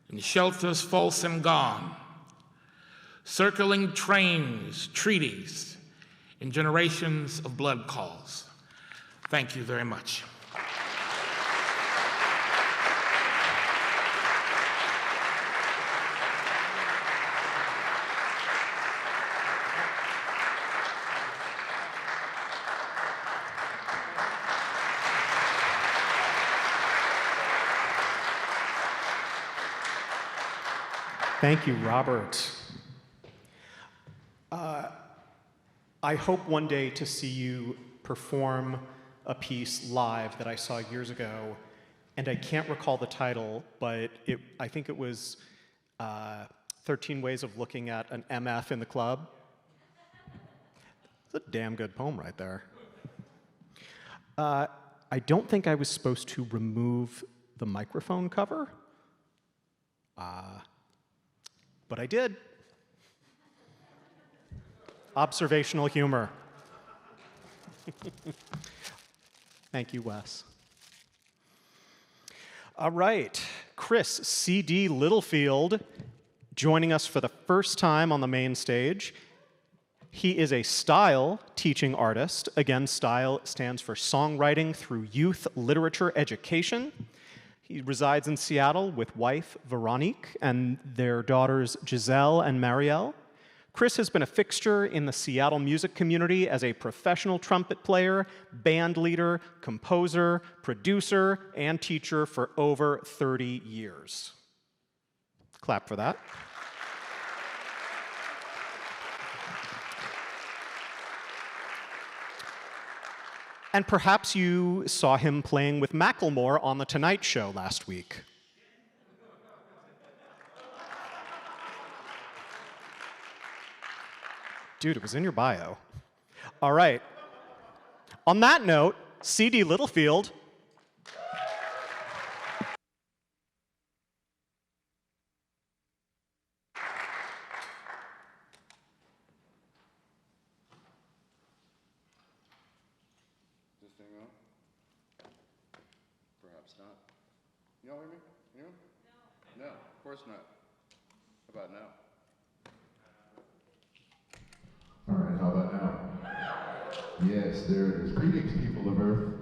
and shelters false and gone, circling trains, treaties, and generations of blood calls. Thank you very much. Thank you, Robert. I hope one day to see you perform a piece live that I saw years ago, and I can't recall the title, but I think it was 13 Ways of Looking at an MF in the Club. It's a damn good poem right there. I don't think I was supposed to remove the microphone cover, but I did. Observational humor. Thank you, Wes. All right, Chris C.D. Littlefield joining us for the first time on the main stage. He is a style teaching artist. Again, style stands for songwriting through youth literature education. He resides in Seattle with wife Veronique and their daughters Giselle and Marielle. Chris has been a fixture in the Seattle music community as a professional trumpet player, band leader, composer, producer, and teacher for over 30 years. Clap for that. And perhaps you saw him playing with Macklemore on The Tonight Show last week. Dude, it was in your bio. All right. On that note, C.D. Littlefield. Is this thing on? Perhaps not. Y'all hear me? You? No, of course not. How about now? All right, how about now? Yes, there it is. Greetings, people of Earth.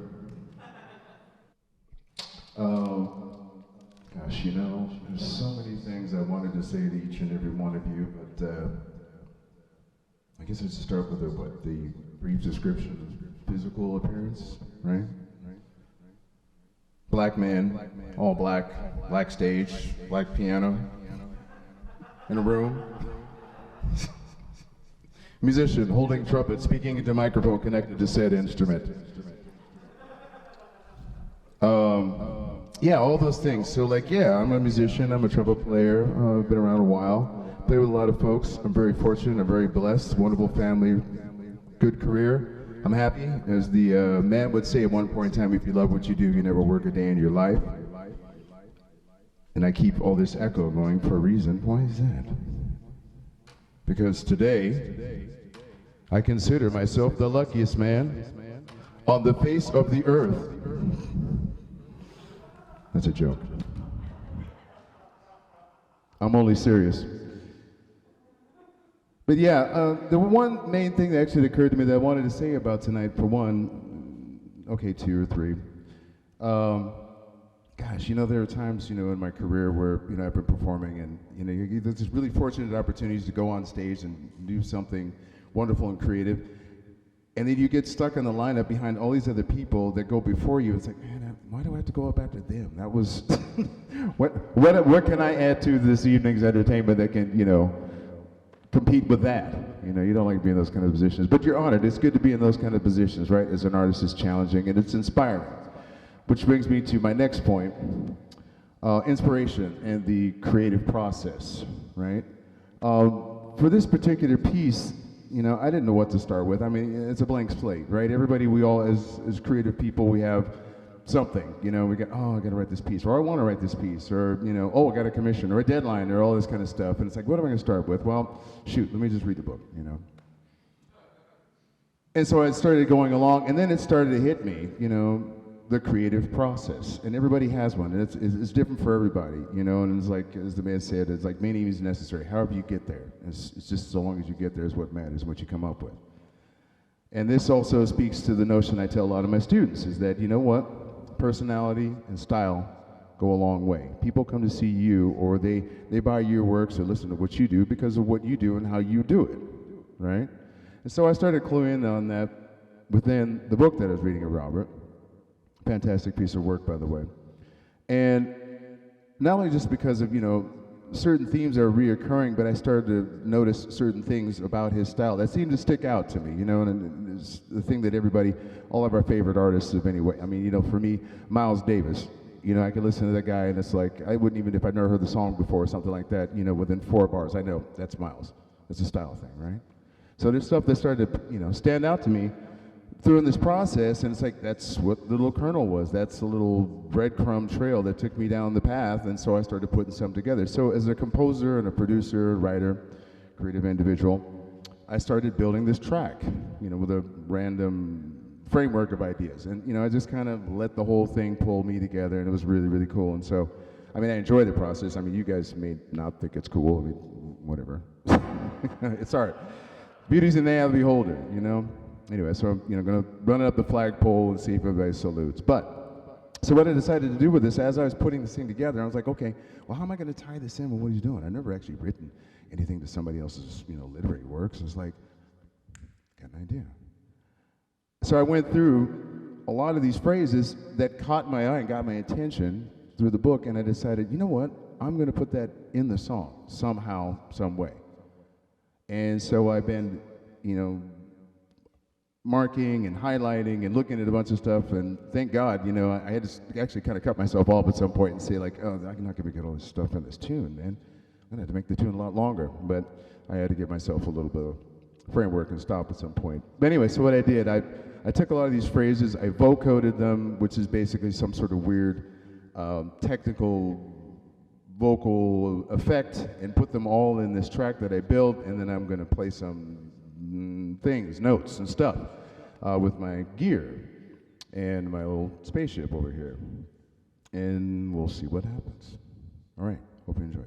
Gosh, you know, there's so many things I wanted to say to each and every one of you, but I guess I should start with the brief description of physical appearance, right? Black man, all black, black stage, black piano, in a room. Musician holding trumpet, speaking into microphone connected to said instrument. Yeah, all those things. So like, yeah, I'm a musician, I'm a trumpet player, I've been around a while, play with a lot of folks. I'm very fortunate, I'm very blessed, wonderful family, good career. I'm happy, as the man would say at one point in time, if you love what you do, you never work a day in your life. And I keep all this echo going for a reason. Why is that? Because today, I consider myself the luckiest man on the face of the earth. That's a joke. I'm only serious. But yeah, the one main thing that actually occurred to me that I wanted to say about tonight, for one, okay, two or three. Gosh, you know, there are times, you know, in my career where, you know, I've been performing and, you know, there's just really fortunate opportunities to go on stage and do something wonderful and creative. And then you get stuck in the lineup behind all these other people that go before you. It's like, man, why do I have to go up after them? That was, what can I add to this evening's entertainment that can, you know, compete with that? You know, you don't like to be in those kind of positions, but you're honored. It's good to be in those kind of positions, right? As an artist, it's challenging and it's inspiring. Which brings me to my next point, inspiration and the creative process, right? For this particular piece, you know, I didn't know what to start with. I mean, it's a blank slate, right? Everybody, we all, as creative people, we have something, you know, we got, oh, I gotta write this piece, or I wanna write this piece, or, you know, oh, I got a commission, or a deadline, or all this kind of stuff. And it's like, what am I gonna start with? Well, shoot, let me just read the book, you know? And so I started going along, and then it started to hit me, you know, the creative process. And everybody has one, and it's different for everybody, you know, and it's like, as the man said, it's like many means necessary. However you get there, it's just so long as you get there is what matters, what you come up with. And this also speaks to the notion I tell a lot of my students, is that, you know what, personality and style go a long way. People come to see you, or they buy your works or listen to what you do because of what you do and how you do it, right? And so I started cluing in on that within the book that I was reading of Robert. Fantastic piece of work, by the way. And not only just because of, you know, certain themes are reoccurring, but I started to notice certain things about his style that seemed to stick out to me, you know, and it's the thing that everybody, all of our favorite artists have anyway. I mean, you know, for me, Miles Davis, you know, I could listen to that guy and it's like, I wouldn't even, if I'd never heard the song before or something like that, you know, within 4 bars, I know that's Miles. It's a style thing, right? So there's stuff that started to, you know, stand out to me through in this process, and it's like, that's what the little kernel was. That's a little breadcrumb trail that took me down the path, and so I started putting some together. So as a composer and a producer, writer, creative individual, I started building this track, you know, with a random framework of ideas. And, you know, I just kind of let the whole thing pull me together, and it was really, really cool. And so, I mean, I enjoy the process. I mean, you guys may not think it's cool. I mean, whatever. It's art. Beauty's in the eye of the beholder, you know? Anyway, so I'm, you know, going to run it up the flagpole and see if everybody salutes. But, so what I decided to do with this, as I was putting this thing together, I was like, okay, well, how am I going to tie this in with what he's doing? I've never actually written anything to somebody else's, you know, literary works. It's like, got an idea. So I went through a lot of these phrases that caught my eye and got my attention through the book, and I decided, you know what, I'm going to put that in the song somehow, some way. And so I've been, you know, marking and highlighting and looking at a bunch of stuff, and thank God, you know, I had to actually kind of cut myself off at some point and say, like, oh, I'm not going to get all this stuff in this tune, man. I'm going to have to make the tune a lot longer. But I had to give myself a little bit of framework and stop at some point. But anyway, so what I did, I took a lot of these phrases, I vocoded them, which is basically some sort of weird technical vocal effect, and put them all in this track that I built, and then I'm going to play some things, notes and stuff with my gear and my little spaceship over here. And we'll see what happens. All right, hope you enjoy.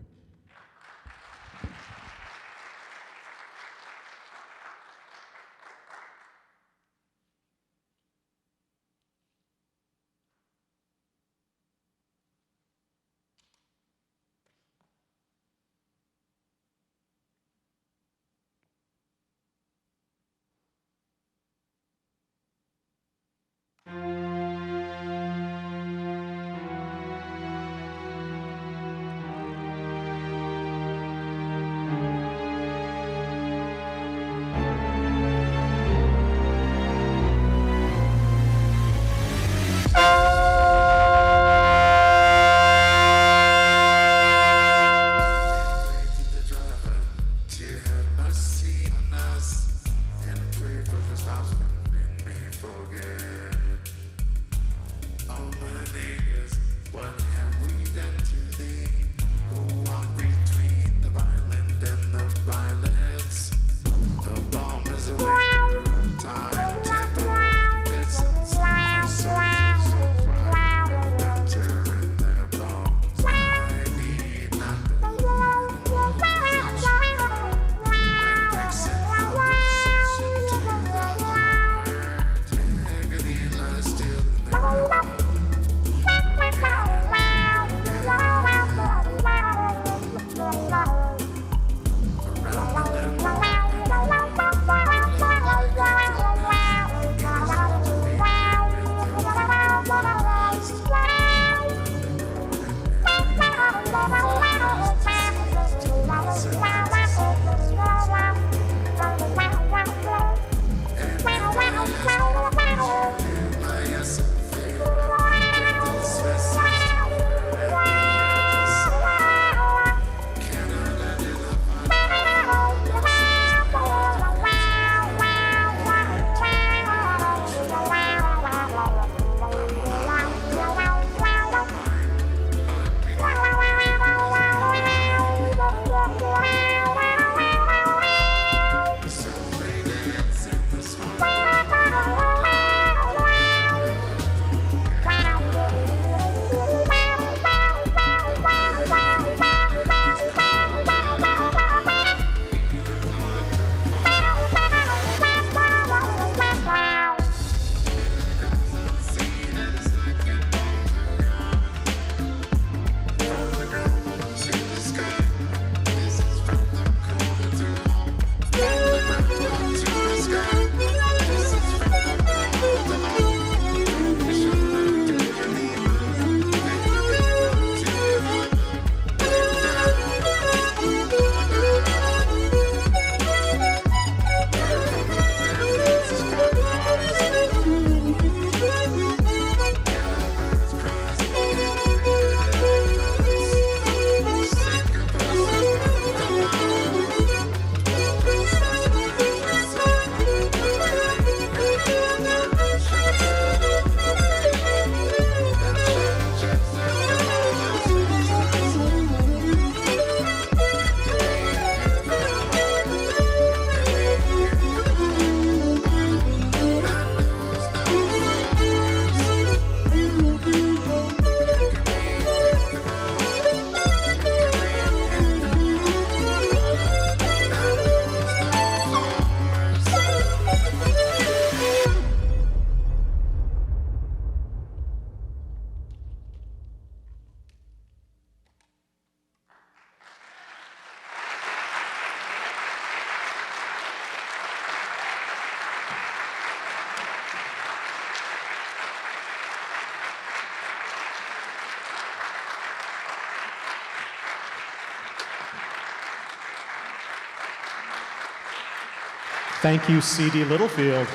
Thank you, C.D. Littlefield.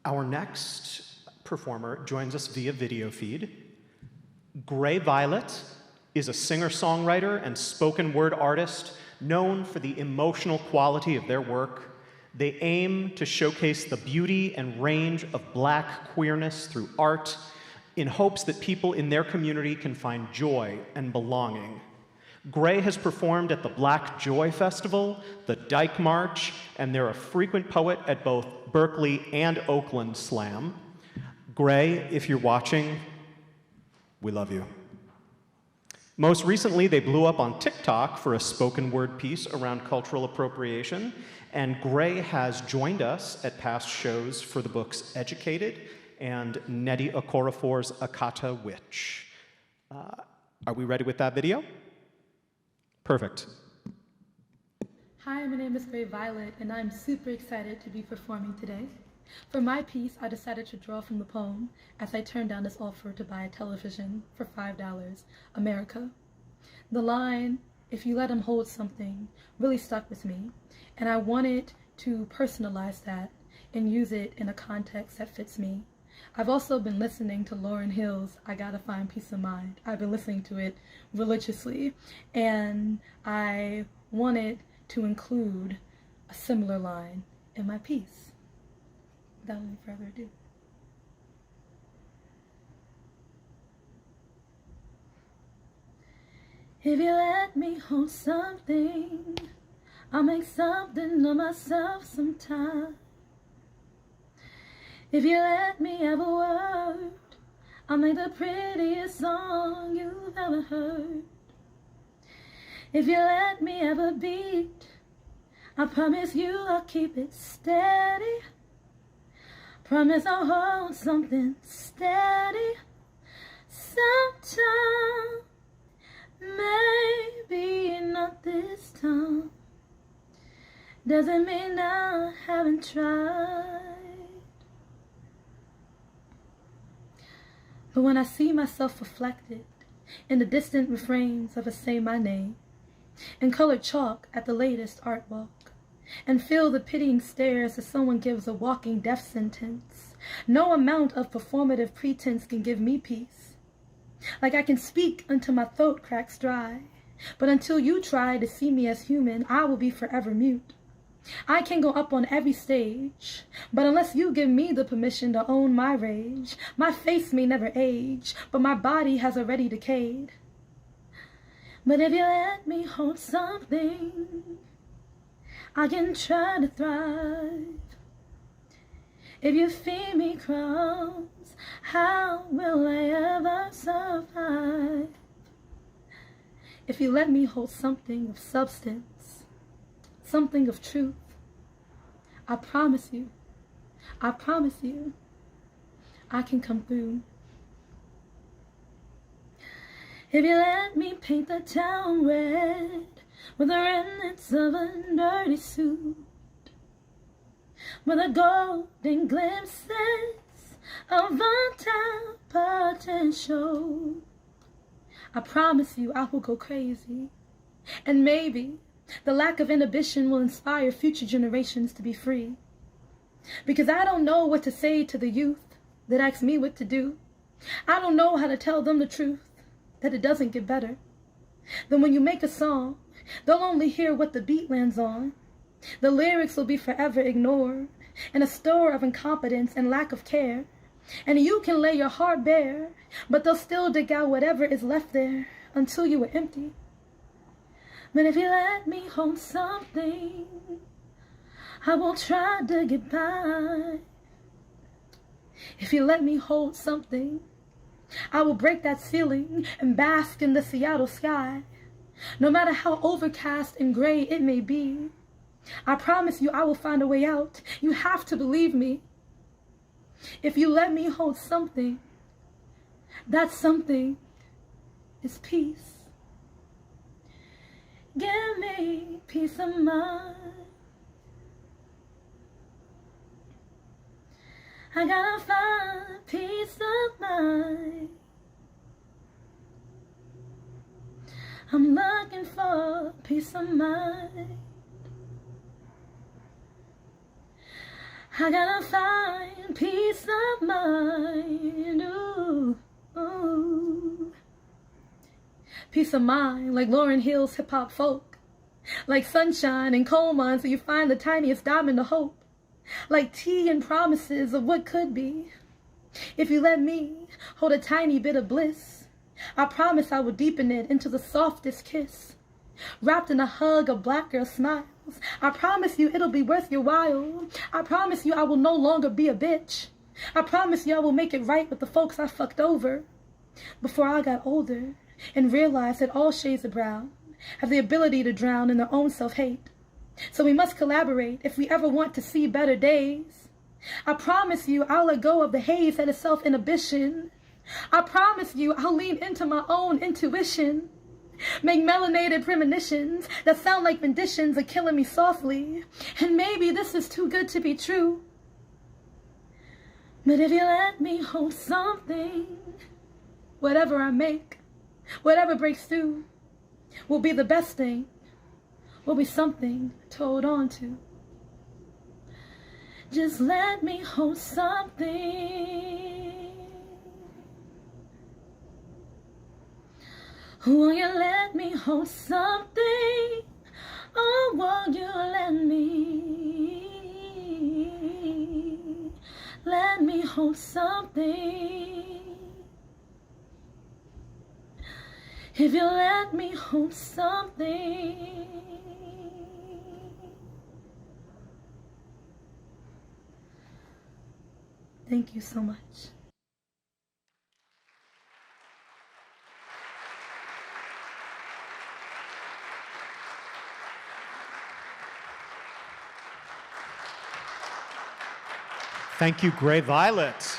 Our next performer joins us via video feed. Gray Violet is a singer-songwriter and spoken word artist known for the emotional quality of their work. They aim to showcase the beauty and range of Black queerness through art in hopes that people in their community can find joy and belonging. Gray has performed at the Black Joy Festival, the Dyke March, and they're a frequent poet at both Berkeley and Oakland Slam. Gray, if you're watching, we love you. Most recently, they blew up on TikTok for a spoken word piece around cultural appropriation, and Gray has joined us at past shows for the books Educated and Nnedi Okorafor's Akata Witch. Are we ready with that video? Perfect. Hi, my name is Gray Violet, and I'm super excited to be performing today. For my piece, I decided to draw from the poem as I turned down this offer to buy a television for $5, America. The line, "If you let him hold something," really stuck with me, and I wanted to personalize that and use it in a context that fits me. I've also been listening to Lauryn Hill's I Gotta Find Peace of Mind. I've been listening to it religiously, and I wanted to include a similar line in my piece. Without any further ado. If you let me hold something, I'll make something of myself sometime. If you let me have a word, I'll make the prettiest song you've ever heard. If you let me have a beat, I promise you I'll keep it steady. Promise I'll hold something steady. Sometime, maybe not this time. Doesn't mean I haven't tried. But when I see myself reflected in the distant refrains of a Say My Name, in colored chalk at the latest art walk, and feel the pitying stares as someone gives a walking death sentence, no amount of performative pretense can give me peace. Like I can speak until my throat cracks dry, but until you try to see me as human, I will be forever mute. I can go up on every stage, but unless you give me the permission to own my rage, my face may never age, but my body has already decayed. But if you let me hold something, I can try to thrive. If you feed me crumbs, how will I ever survive? If you let me hold something of substance, something of truth, I promise you, I can come through. If you let me paint the town red with the remnants of a dirty suit, with the golden glimpses of untapped potential, I promise you I will go crazy. And maybe the lack of inhibition will inspire future generations to be free. Because I don't know what to say to the youth that asks me what to do. I don't know how to tell them the truth, that it doesn't get better. Then when you make a song, they'll only hear what the beat lands on. The lyrics will be forever ignored, in a store of incompetence and lack of care. And you can lay your heart bare, but they'll still dig out whatever is left there until you are empty. But if you let me hold something, I will try to get by. If you let me hold something, I will break that ceiling and bask in the Seattle sky. No matter how overcast and gray it may be, I promise you I will find a way out. You have to believe me. If you let me hold something, that something is peace. Give me peace of mind. I gotta find peace of mind. I'm looking for peace of mind. I gotta find peace of mind. Ooh, ooh. Peace of mind, like Lauryn Hill's hip-hop folk. Like sunshine and coal mines where you find the tiniest diamond of hope. Like tea and promises of what could be. If you let me hold a tiny bit of bliss, I promise I will deepen it into the softest kiss. Wrapped in a hug of black girl smiles, I promise you it'll be worth your while. I promise you I will no longer be a bitch. I promise you I will make it right with the folks I fucked over. Before I got older and realized that all shades of brown have the ability to drown in their own self-hate. So we must collaborate if we ever want to see better days. I promise you I'll let go of the haze that is self-inhibition. I promise you I'll lean into my own intuition. Make melanated premonitions that sound like renditions of killing me softly. And maybe this is too good to be true. But if you let me hold something, whatever I make, whatever breaks through, will be the best thing, will be something to hold on to. Just let me hold something. Won't you let me hold something? Oh, won't you let me hold something? If you let me hold something. Thank you so much. Thank you, Gray Violet.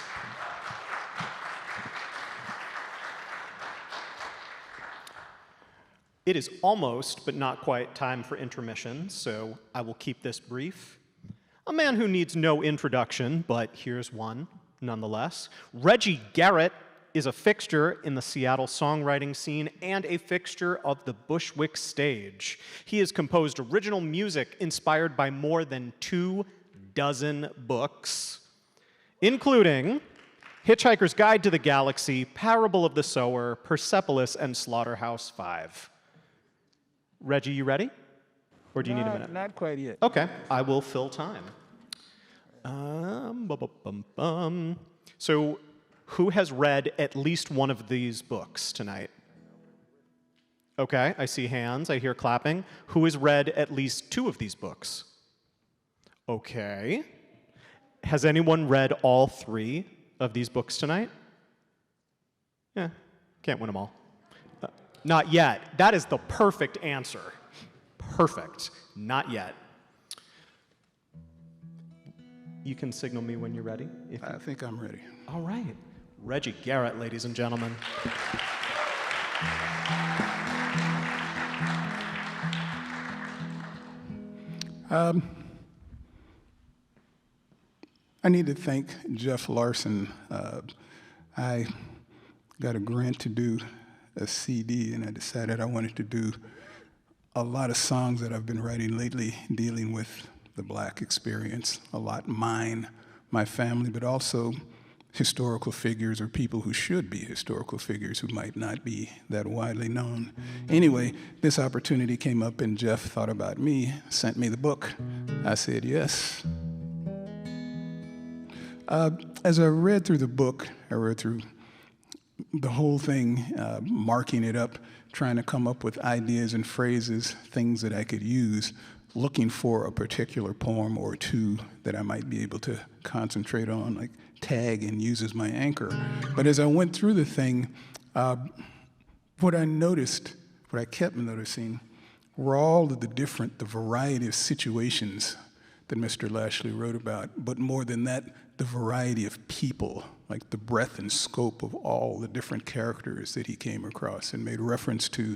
It is almost, but not quite, time for intermission, so I will keep this brief. A man who needs no introduction, but here's one nonetheless. Reggie Garrett is a fixture in the Seattle songwriting scene and a fixture of the Bushwick stage. He has composed original music inspired by more than 24 books, including Hitchhiker's Guide to the Galaxy, Parable of the Sower, Persepolis, and Slaughterhouse-Five. Reggie, you ready? Or do you need a minute? Not quite yet. Okay, I will fill time. So, who has read at least one of these books tonight? Okay, I see hands, I hear clapping. Who has read at least 2 of these books? Okay. Has anyone read all 3 of these books tonight? Yeah, can't win them all. Not yet. That is the perfect answer. Perfect. Not yet. You can signal me when you're ready. I think I'm ready. All right. Reggie Garrett, ladies and gentlemen. I need to thank Jeff Larson. I got a grant to do a CD, and I decided I wanted to do a lot of songs that I've been writing lately dealing with the Black experience, a lot mine, my family, but also historical figures or people who should be historical figures who might not be that widely known. Anyway, this opportunity came up and Jeff thought about me, sent me the book. I said yes. As I read through the book, I read through the whole thing, marking it up, trying to come up with ideas and phrases, things that I could use, looking for a particular poem or 2 that I might be able to concentrate on, like tag and use as my anchor. But as I went through the thing, what I noticed, what I kept noticing, were all of the variety of situations that Mr. Lashley wrote about, but more than that, the variety of people, like the breadth and scope of all the different characters that he came across and made reference to.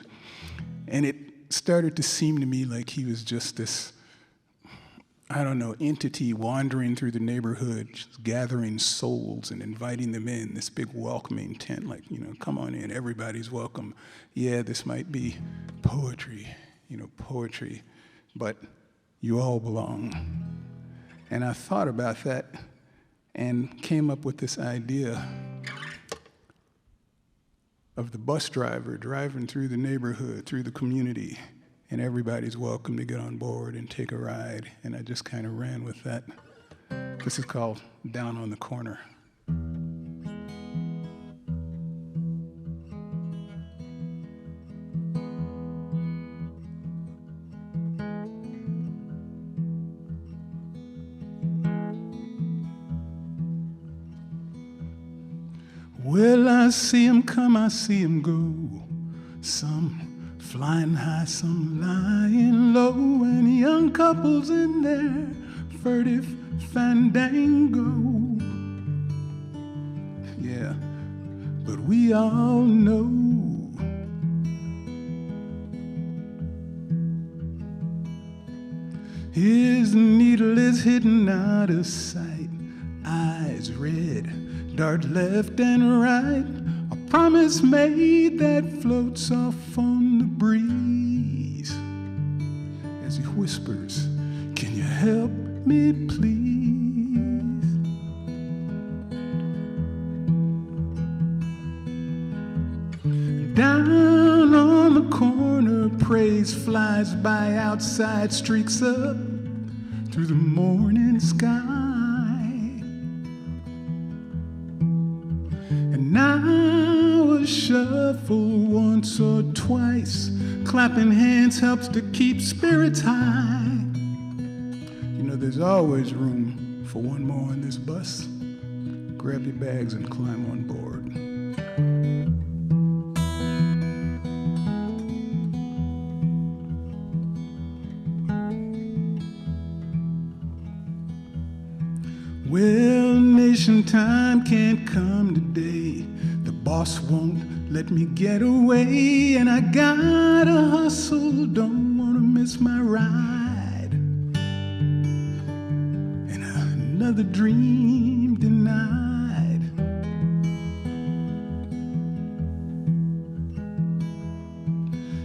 And it started to seem to me like he was just this, I don't know, entity wandering through the neighborhood, just gathering souls and inviting them in, this big welcoming tent, like, come on in, everybody's welcome. Yeah, this might be poetry, but you all belong. And I thought about that and came up with this idea of the bus driver driving through the neighborhood, through the community, and everybody's welcome to get on board and take a ride. And I just kind of ran with that. This is called Down on the Corner. Well, I see 'em come, I see 'em go. Some flying high, some lying low, and young couples in their furtive fandango. Yeah, but we all know his needle is hidden out of sight. Eyes red, dart left and right. A promise made that floats off on the breeze. As he whispers, can you help me please? Down on the corner, praise flies by outside, streaks up through the morning sky. And now a shuffle once or twice, clapping hands helps to keep spirits high. You know, there's always room for one more on this bus. Grab your bags and climb on board. Well, nation time can't come today. The boss won't let me get away, and I gotta hustle, don't wanna miss my ride. And another dream denied.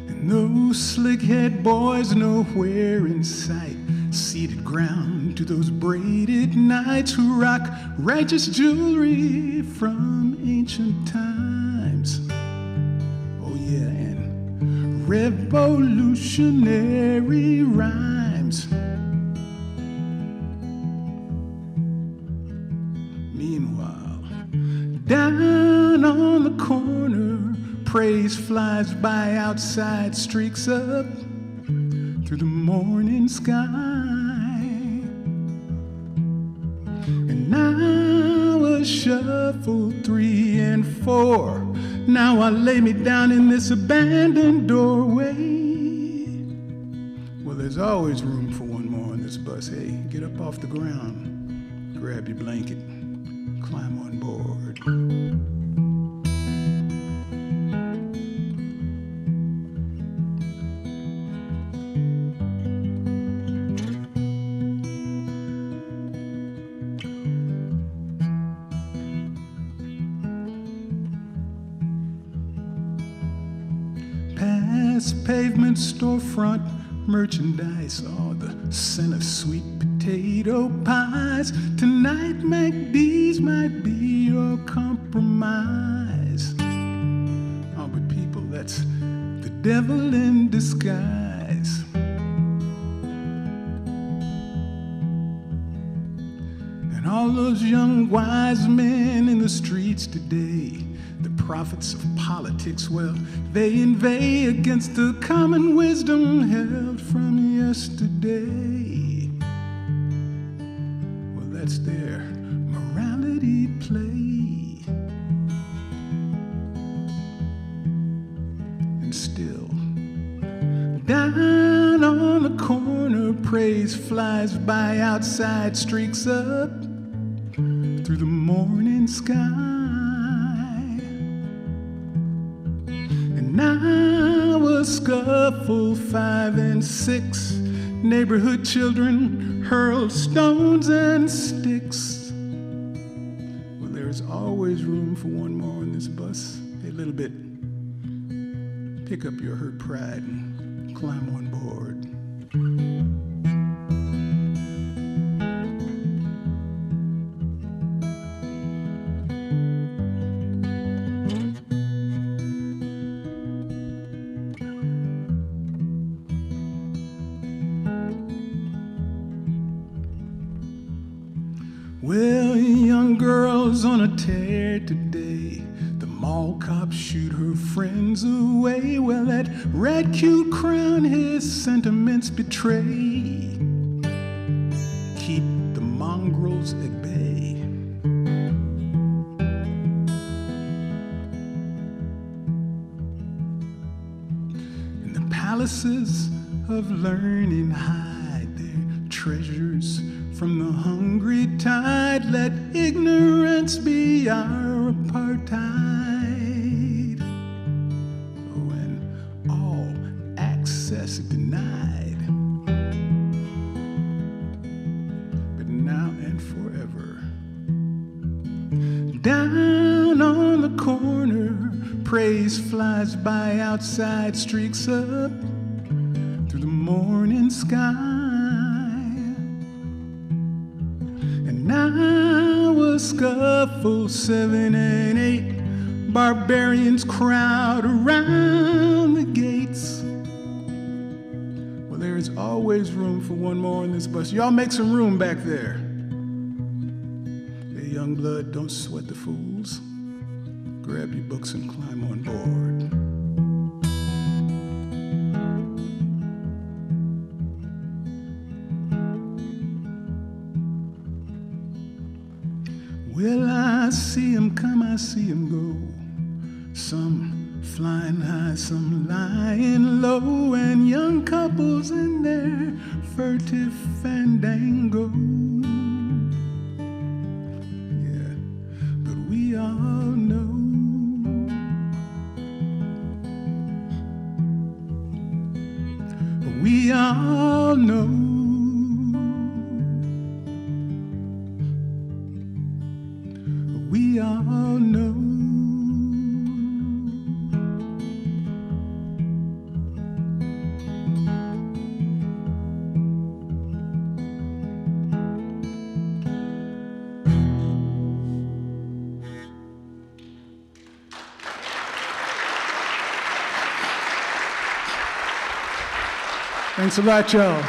And those slick-haired boys nowhere in sight. Seated ground to those braided knights who rock righteous jewelry from ancient times. Oh yeah, and revolutionary rhymes. Meanwhile, down on the corner, praise flies by outside, streaks up through the morning sky. And now a shuffle 3 and 4. Now I lay me down in this abandoned doorway. Well, there's always room for one more on this bus. Hey, get up off the ground, grab your blanket, climb on board. Pavement, storefront, merchandise, all the scent of sweet potato pies. Tonight, McD's might be your compromise. Oh, but people, that's the devil in disguise. And all those young wise men in the streets today, the prophets of politics, well, they inveigh against the common wisdom held from yesterday. Well, that's their morality play. And still, down on the corner, praise flies by outside, streaks up through the morning sky. Now a scuffle 5 and 6. Neighborhood children hurl stones and sticks. Well, there's always room for one more on this bus. Hey, little bit, pick up your hurt pride and climb on board. Well, young girl's on a tear today. The mall cops shoot her friends away. Well, that red cute crown his sentiments betray. Keep the mongrels at bay. palaces of learning hide their treasures from the hungry tide. Let ignorance be our apartheid. When all access denied, but now and forever. Down on the corner, praise flies by outside, streaks up through the morning sky. And now a scuffle, 7 and 8 barbarians crowd around the gates. Well, there is always room for one more on this bus. Y'all make some room back there. Hey, young blood, don't sweat the fools. Grab your books and climb on board. Well, I see 'em come, I see 'em go. Some flying high, some lying low, and young couples in their furtive fandango. Yeah, but we all know we all know we all know. Thanks a lot, y'all.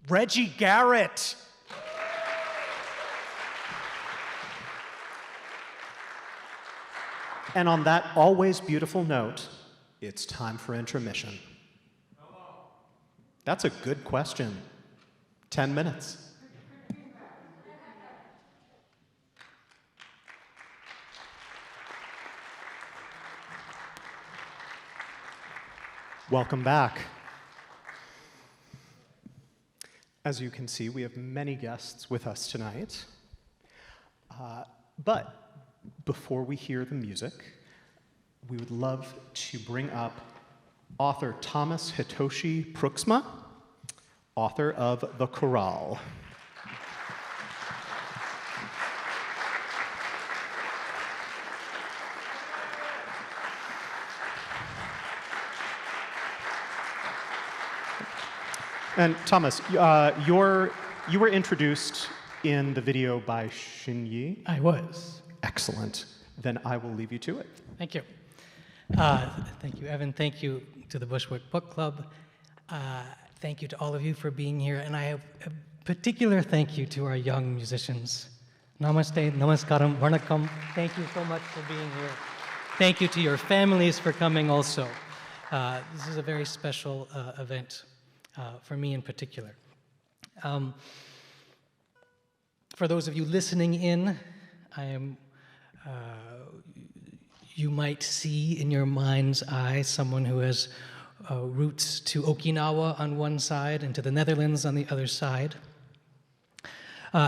Reggie Garrett. And on that always beautiful note, it's time for intermission. That's a good question. 10 minutes. Welcome back. As you can see, we have many guests with us tonight. But before we hear the music, we would love to bring up author Thomas Hitoshi Pruiksma, author of The Kural. And Thomas, you were introduced in the video by Shinyi. I was. Excellent. Then I will leave you to it. Thank you. Thank you, Evan. Thank you to the Bushwick Book Club. Thank you to all of you for being here. And I have a particular thank you to our young musicians. Namaste, namaskaram, vanakkam. Thank you so much for being here. Thank you to your families for coming also. This is a very special event for me in particular. For those of you listening in, you might see in your mind's eye someone who has roots to Okinawa on one side and to the Netherlands on the other side.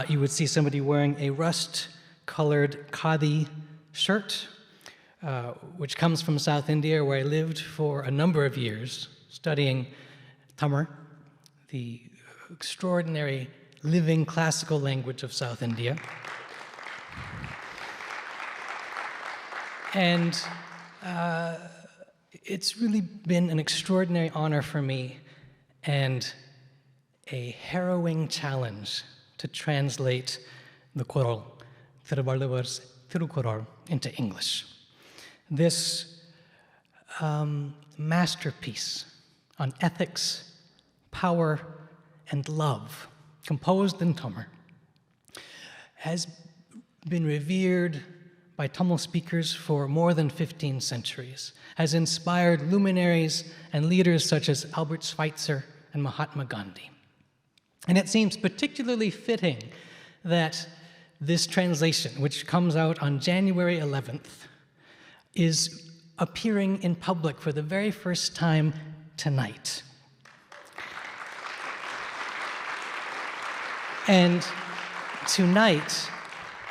You would see somebody wearing a rust-colored khadi shirt, which comes from South India, where I lived for a number of years, studying Tamil, the extraordinary living classical language of South India. And it's really been an extraordinary honor for me and a harrowing challenge to translate the Kural, Thiruvalluvar's Thirukural, into English. This masterpiece on ethics, power, and love, composed in Tamil, has been revered by Tamil speakers for more than 15 centuries, has inspired luminaries and leaders such as Albert Schweitzer and Mahatma Gandhi. And it seems particularly fitting that this translation, which comes out on January 11th, is appearing in public for the very first time tonight. And tonight,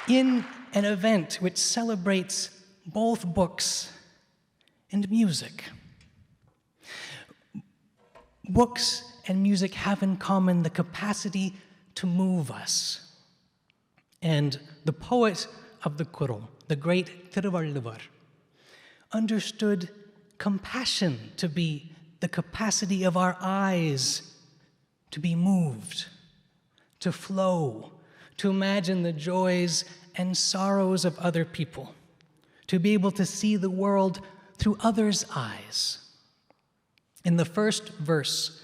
in an event which celebrates both books and music. Books and music have in common the capacity to move us. And the poet of the Kural, the great Thiruvalluvar, understood compassion to be the capacity of our eyes to be moved, to flow, to imagine the joys and sorrows of other people, to be able to see the world through others' eyes. In the first verse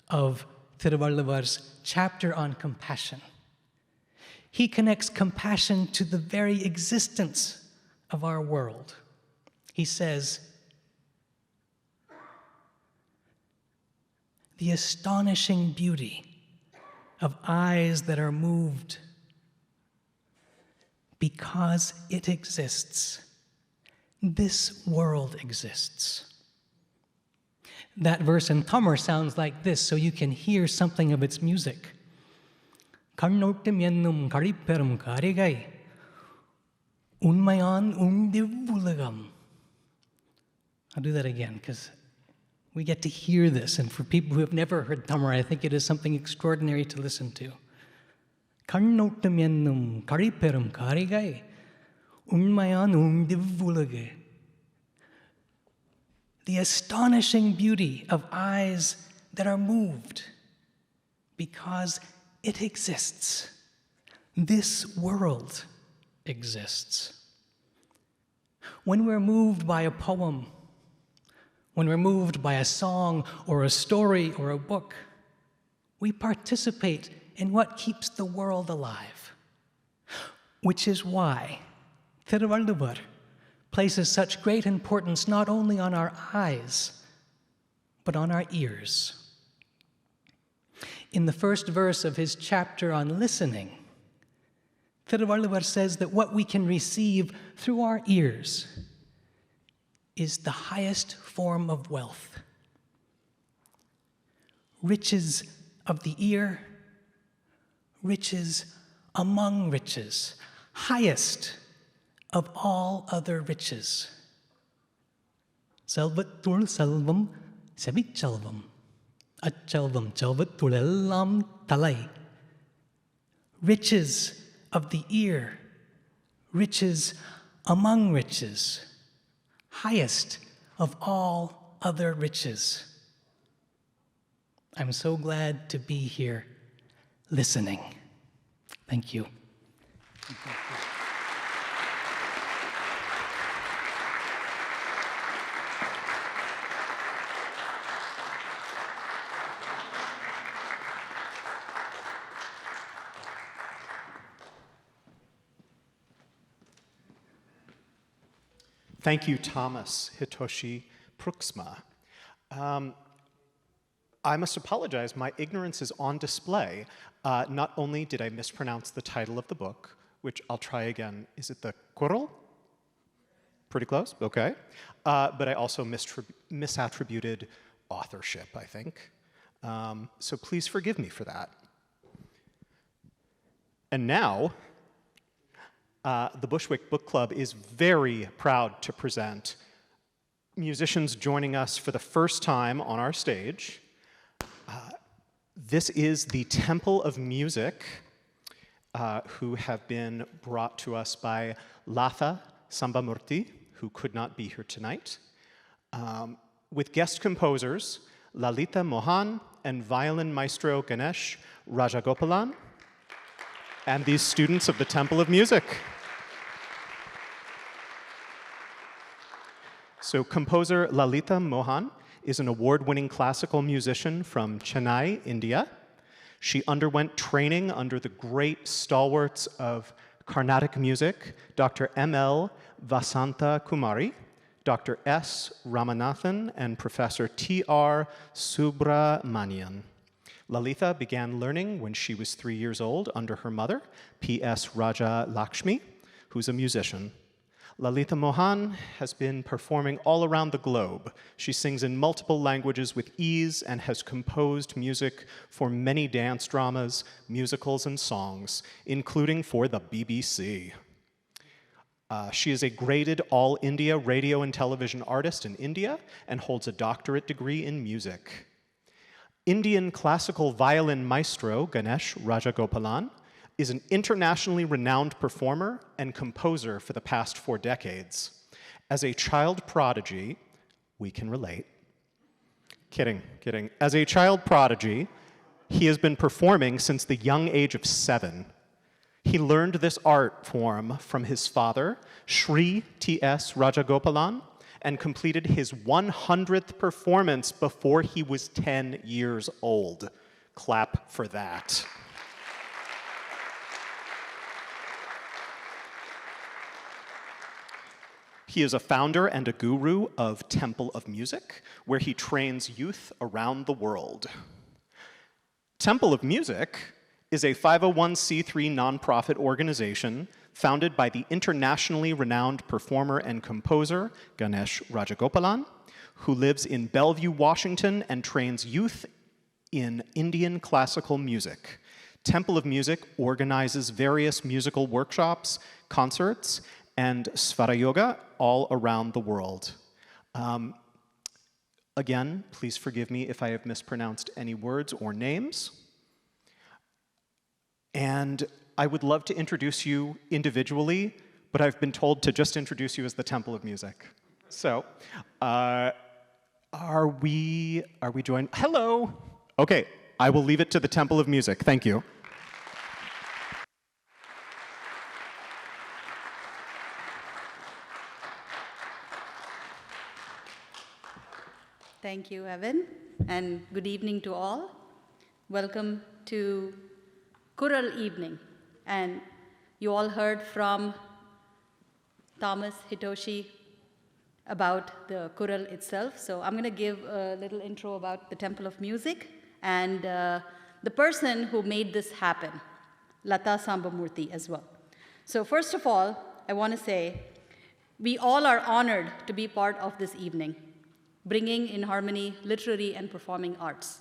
of Thiruvalluvar's chapter on compassion, he connects compassion to the very existence of our world. He says, "The astonishing beauty of eyes that are moved because it exists. This world exists." That verse in Tamil sounds like this, so you can hear something of its music. Kannottum ennum kaliperum karigai unmayan undivulagam. I'll do that again, because we get to hear this, and for people who have never heard Tamil, I think it is something extraordinary to listen to. Kannottum ennum kaliperum karigai unmayan undivulage. The astonishing beauty of eyes that are moved because it exists. This world exists. When we're moved by a poem, when we're moved by a song or a story or a book, we participate in what keeps the world alive. Which is why Thiruvalluvar places such great importance not only on our eyes, but on our ears. In the first verse of his chapter on listening, Thiruvalluvar says that what we can receive through our ears is the highest form of wealth. Riches of the ear, riches among riches, highest of all other riches. Selvatul selvam sevichalvam, achalvam chalvatulellam talai. Riches of the ear, riches among riches, highest of all other riches. I'm so glad to be here listening. Thank you. Thank you, Thomas, Hitoshi, Pruiksma. I must apologize, my ignorance is on display. Not only did I mispronounce the title of the book, which I'll try again. Is it the Kural? Pretty close, okay. But I also misattributed authorship, I think. So please forgive me for that. And now, the Bushwick Book Club is very proud to present musicians joining us for the first time on our stage. This is the Temple of Music, who have been brought to us by Latha Sambamurthy, who could not be here tonight, with guest composers Lalita Mohan and violin maestro Ganesh Rajagopalan, and these students of the Temple of Music. So composer Lalita Mohan is an award-winning classical musician from Chennai, India. She underwent training under the great stalwarts of Carnatic Music, Dr. M.L. Vasantha Kumari, Dr. S. Ramanathan, and Professor T.R. Subramanian. Lalitha began learning when she was 3 years old under her mother, P.S. Raja Lakshmi, who's a musician. Lalitha Mohan has been performing all around the globe. She sings in multiple languages with ease and has composed music for many dance dramas, musicals, and songs, including for the BBC. She is a graded All India radio and television artist in India and holds a doctorate degree in music. Indian classical violin maestro Ganesh Rajagopalan is an internationally renowned performer and composer for the past 4 decades. As a child prodigy, we can relate. Kidding. As a child prodigy, he has been performing since the young age of 7. He learned this art form from his father, Shri T.S. Rajagopalan, and completed his 100th performance before he was 10 years old. Clap for that. He is a founder and a guru of Temple of Music, where he trains youth around the world. Temple of Music is a 501c3 nonprofit organization founded by the internationally renowned performer and composer Ganesh Rajagopalan, who lives in Bellevue, Washington, and trains youth in Indian classical music. Temple of Music organizes various musical workshops, concerts, and Svara Yoga all around the world. Again, please forgive me if I have mispronounced any words or names. And I would love to introduce you individually, but I've been told to just introduce you as the Temple of Music. So, are we joined? Hello! Okay, I will leave it to the Temple of Music. Thank you. Thank you, Evan, and good evening to all. Welcome to Kural evening. And you all heard from Thomas Hitoshi about the Kural itself. So I'm going to give a little intro about the Temple of Music and the person who made this happen, Lata Sambamurthy as well. So first of all, I want to say we all are honored to be part of this evening, bringing in harmony literary and performing arts.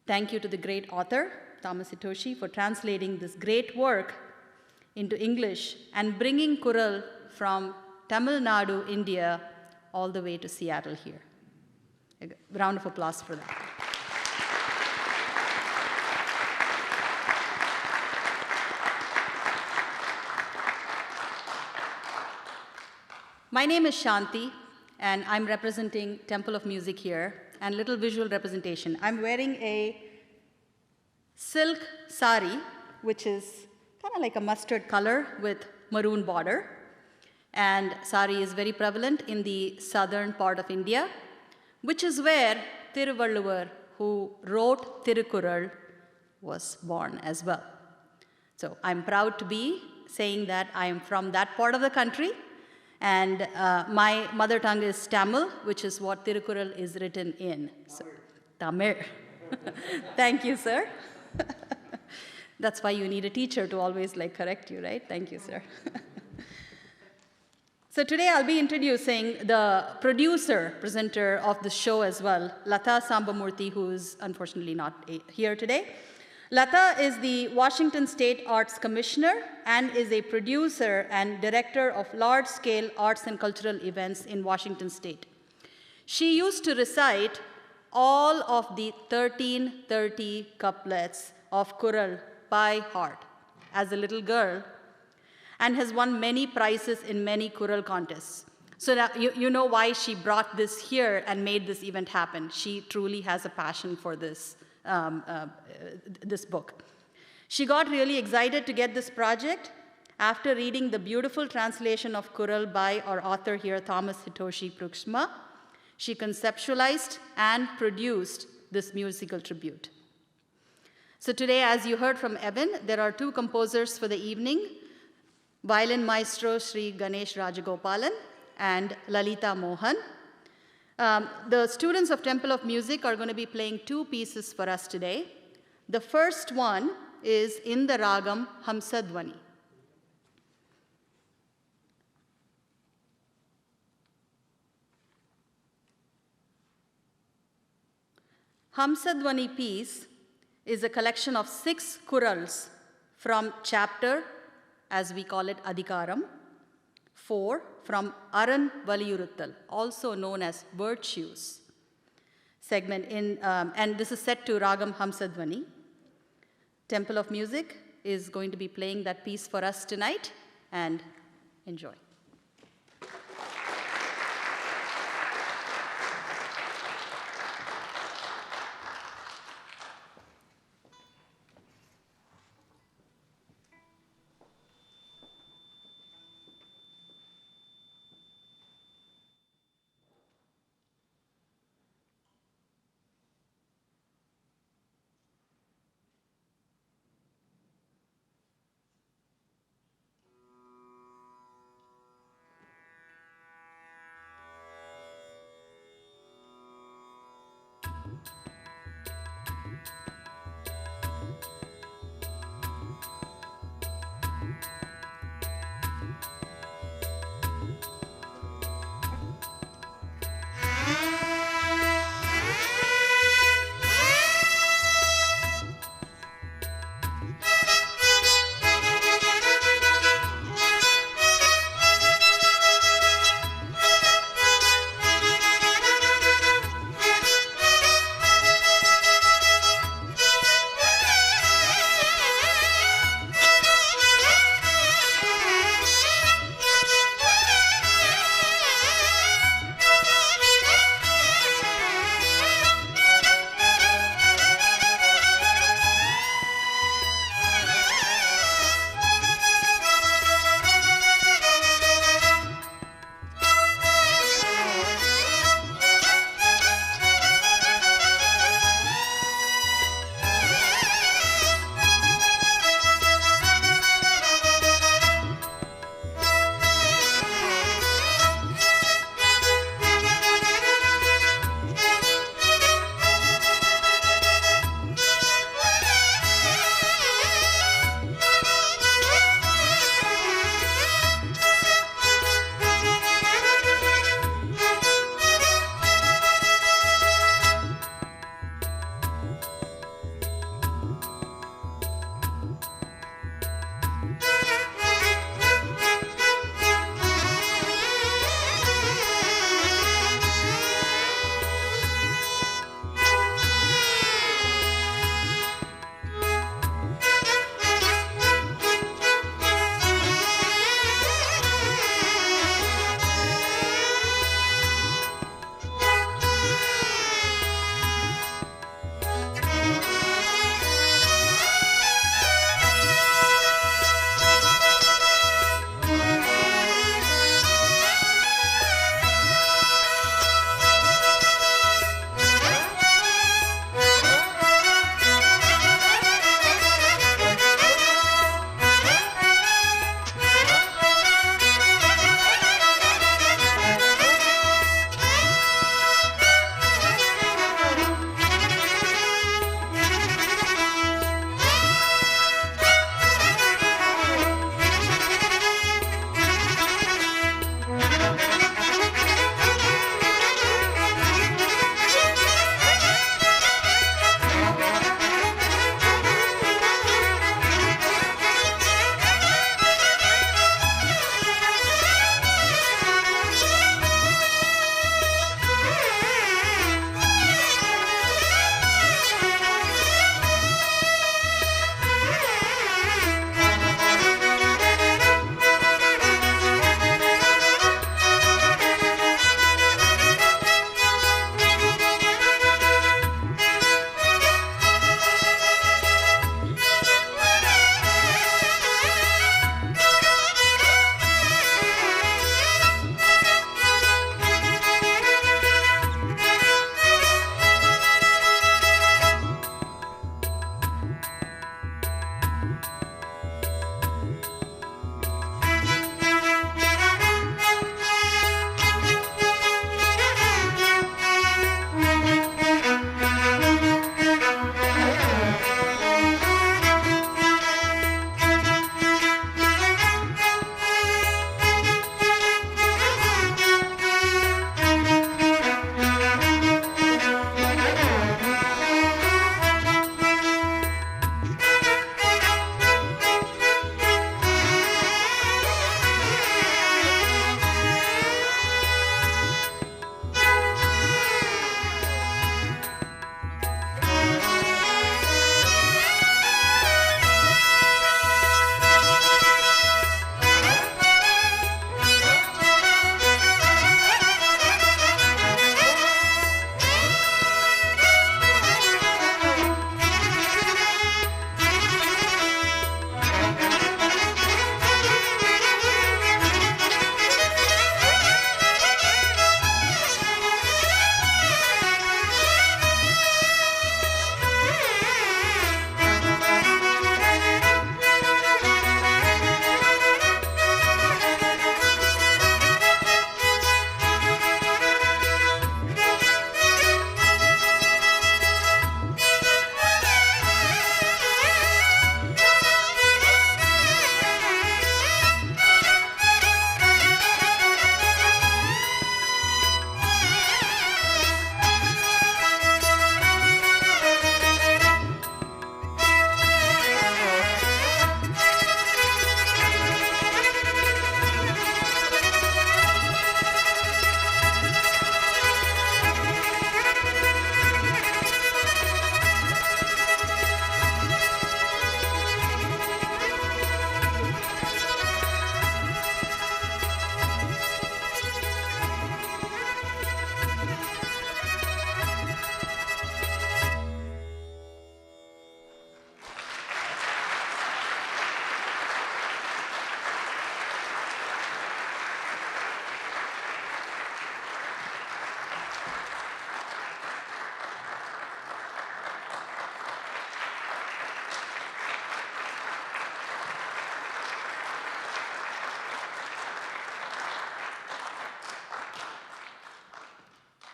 Thank you to the great author, Thomas Hitoshi, for translating this great work into English and bringing Kural from Tamil Nadu, India, all the way to Seattle here. A round of applause for that. My name is Shanti, and I'm representing Temple of Music here, and little visual representation. I'm wearing a silk sari, which is kind of like a mustard color with maroon border. And sari is very prevalent in the southern part of India, which is where Thiruvalluvar, who wrote Tirukkural, was born as well. So I'm proud to be saying that I am from that part of the country. And my mother tongue is Tamil, which is what Tirukkural is written in. So, Tamil. Thank you, sir. That's why you need a teacher to always correct you, right? Thank you, sir. So today I'll be introducing the producer, presenter of the show as well, Lata Sambamurthy, who is unfortunately not here today. Lata is the Washington State Arts Commissioner and is a producer and director of large-scale arts and cultural events in Washington State. She used to recite all of the 1330 couplets of Kural by heart as a little girl and has won many prizes in many Kural contests. So now you know why she brought this here and made this event happen. She truly has a passion for this. This book. She got really excited to get this project after reading the beautiful translation of Kural by our author here, Thomas Hitoshi Pruiksma. She conceptualized and produced this musical tribute. So today, as you heard from Evan, there are 2 composers for the evening. violin maestro Sri Ganesh Rajagopalan, and Lalita Mohan. The students of Temple of Music are going to be playing two pieces for us today. The first one is in the ragam Hamsadvani. Hamsadvani piece is a collection of 6 Kurals from chapter, as we call it, Adhikaram, 4 from Aran Valiyuruttal, also known as Virtues, segment and this is set to Ragam Hamsadvani. Temple of Music is going to be playing that piece for us tonight, and enjoy.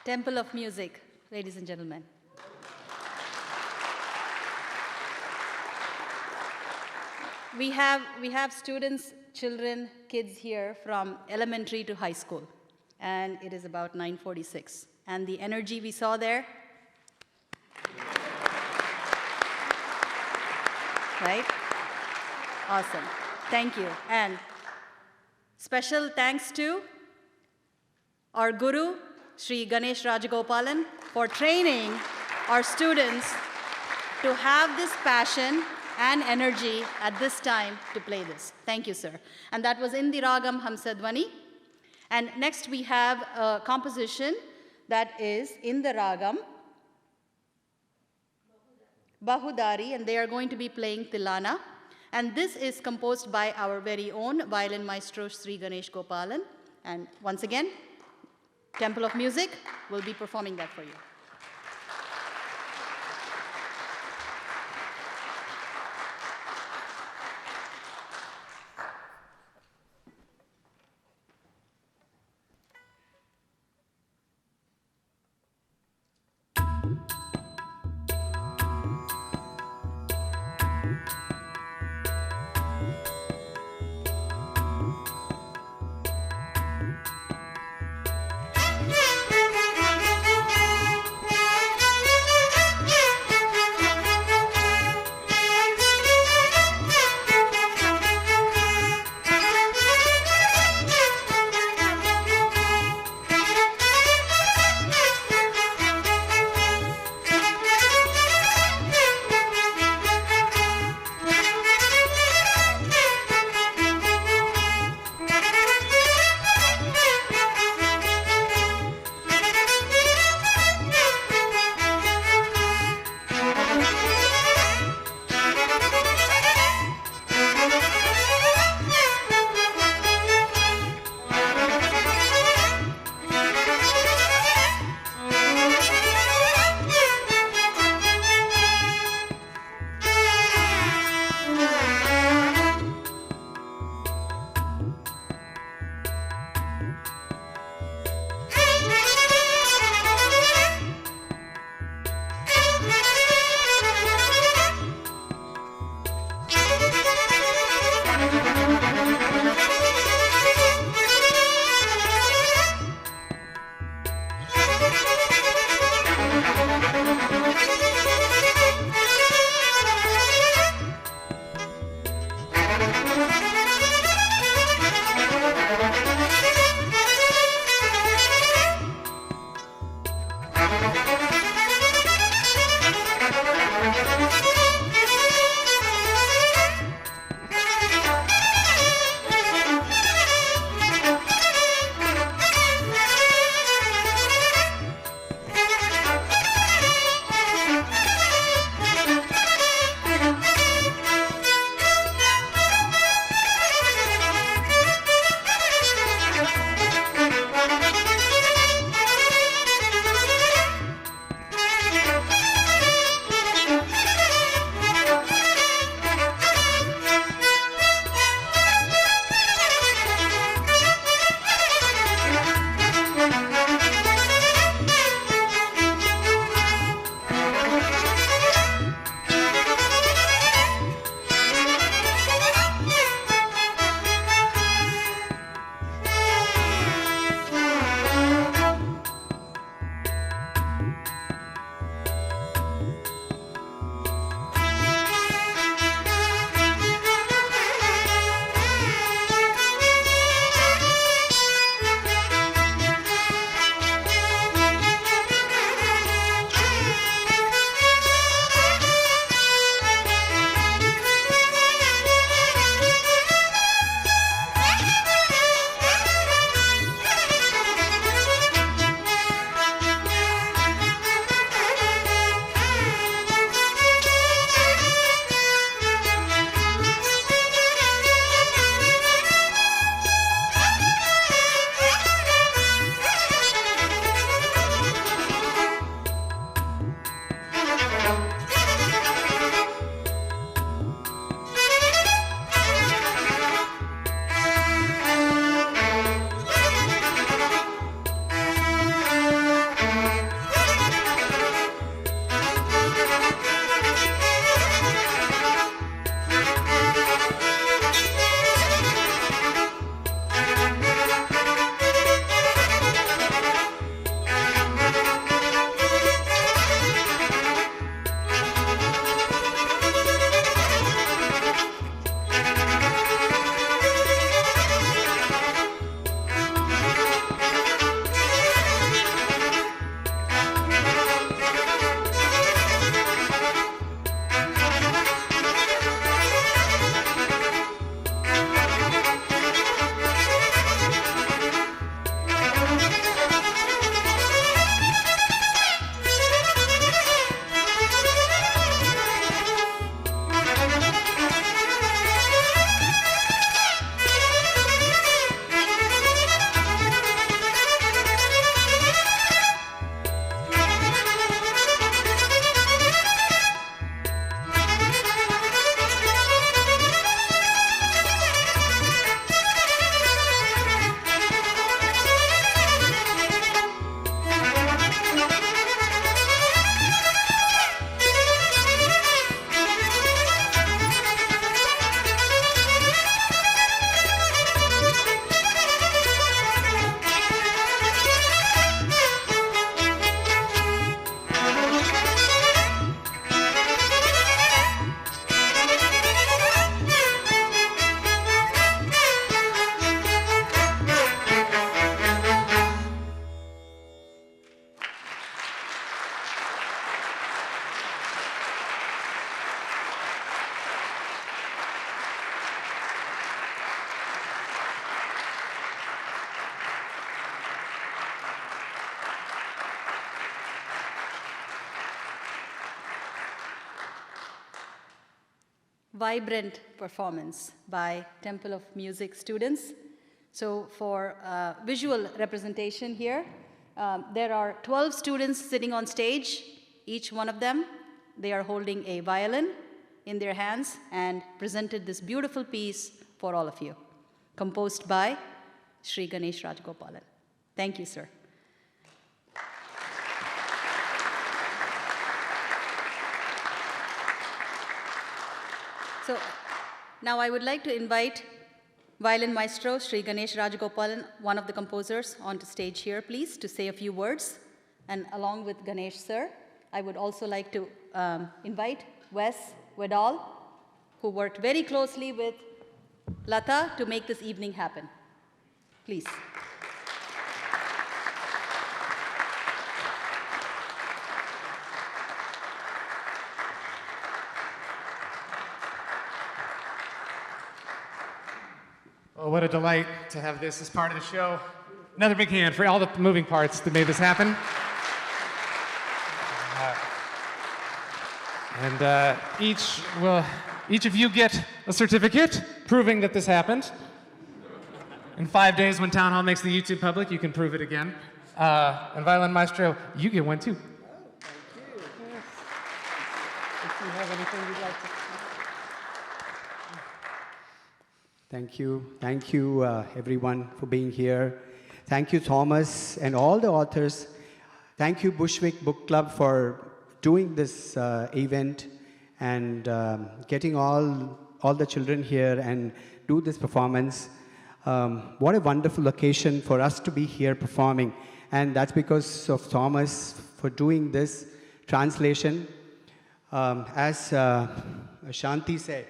Temple of Music, ladies and gentlemen. We have students, children, kids here from elementary to high school, and it is about 9:46. And the energy we saw there, right? Awesome. Thank you. And special thanks to our guru, Sri Ganesh Rajagopalan, for training our students to have this passion and energy at this time to play this. Thank you, sir. And that was in the Ragam Hamsadvani. And next we have a composition that is in the Ragam Bahudari, and they are going to be playing Tilana. And this is composed by our very own violin maestro, Sri Ganesh Gopalan. And once again, Temple of Music will be performing that for you. vibrant performance by Temple of Music students. So for visual representation here, there are 12 students sitting on stage. Each one of them, they are holding a violin in their hands and presented this beautiful piece for all of you, composed by Sri Ganesh Rajagopalan. Thank you, sir. So now I would like to invite violin maestro Sri Ganesh Rajagopalan, one of the composers, onto stage here, please, to say a few words. And along with Ganesh, sir, I would also like to invite Wes Wedall, who worked very closely with Lata to make this evening happen. Please. Oh, what a delight to have this as part of the show. Another big hand for all the moving parts that made this happen. Each of you get a certificate proving that this happened. In 5 days, when Town Hall makes the YouTube public, you can prove it again. And Violin Maestro, you get one too. Oh, thank you. Yes. If you have anything you'd like to... Thank you, everyone, for being here. Thank you, Thomas, and all the authors. Thank you, Bushwick Book Club, for doing this event and getting all the children here and do this performance. What a wonderful occasion for us to be here performing. And that's because of Thomas for doing this translation. As Shanti said,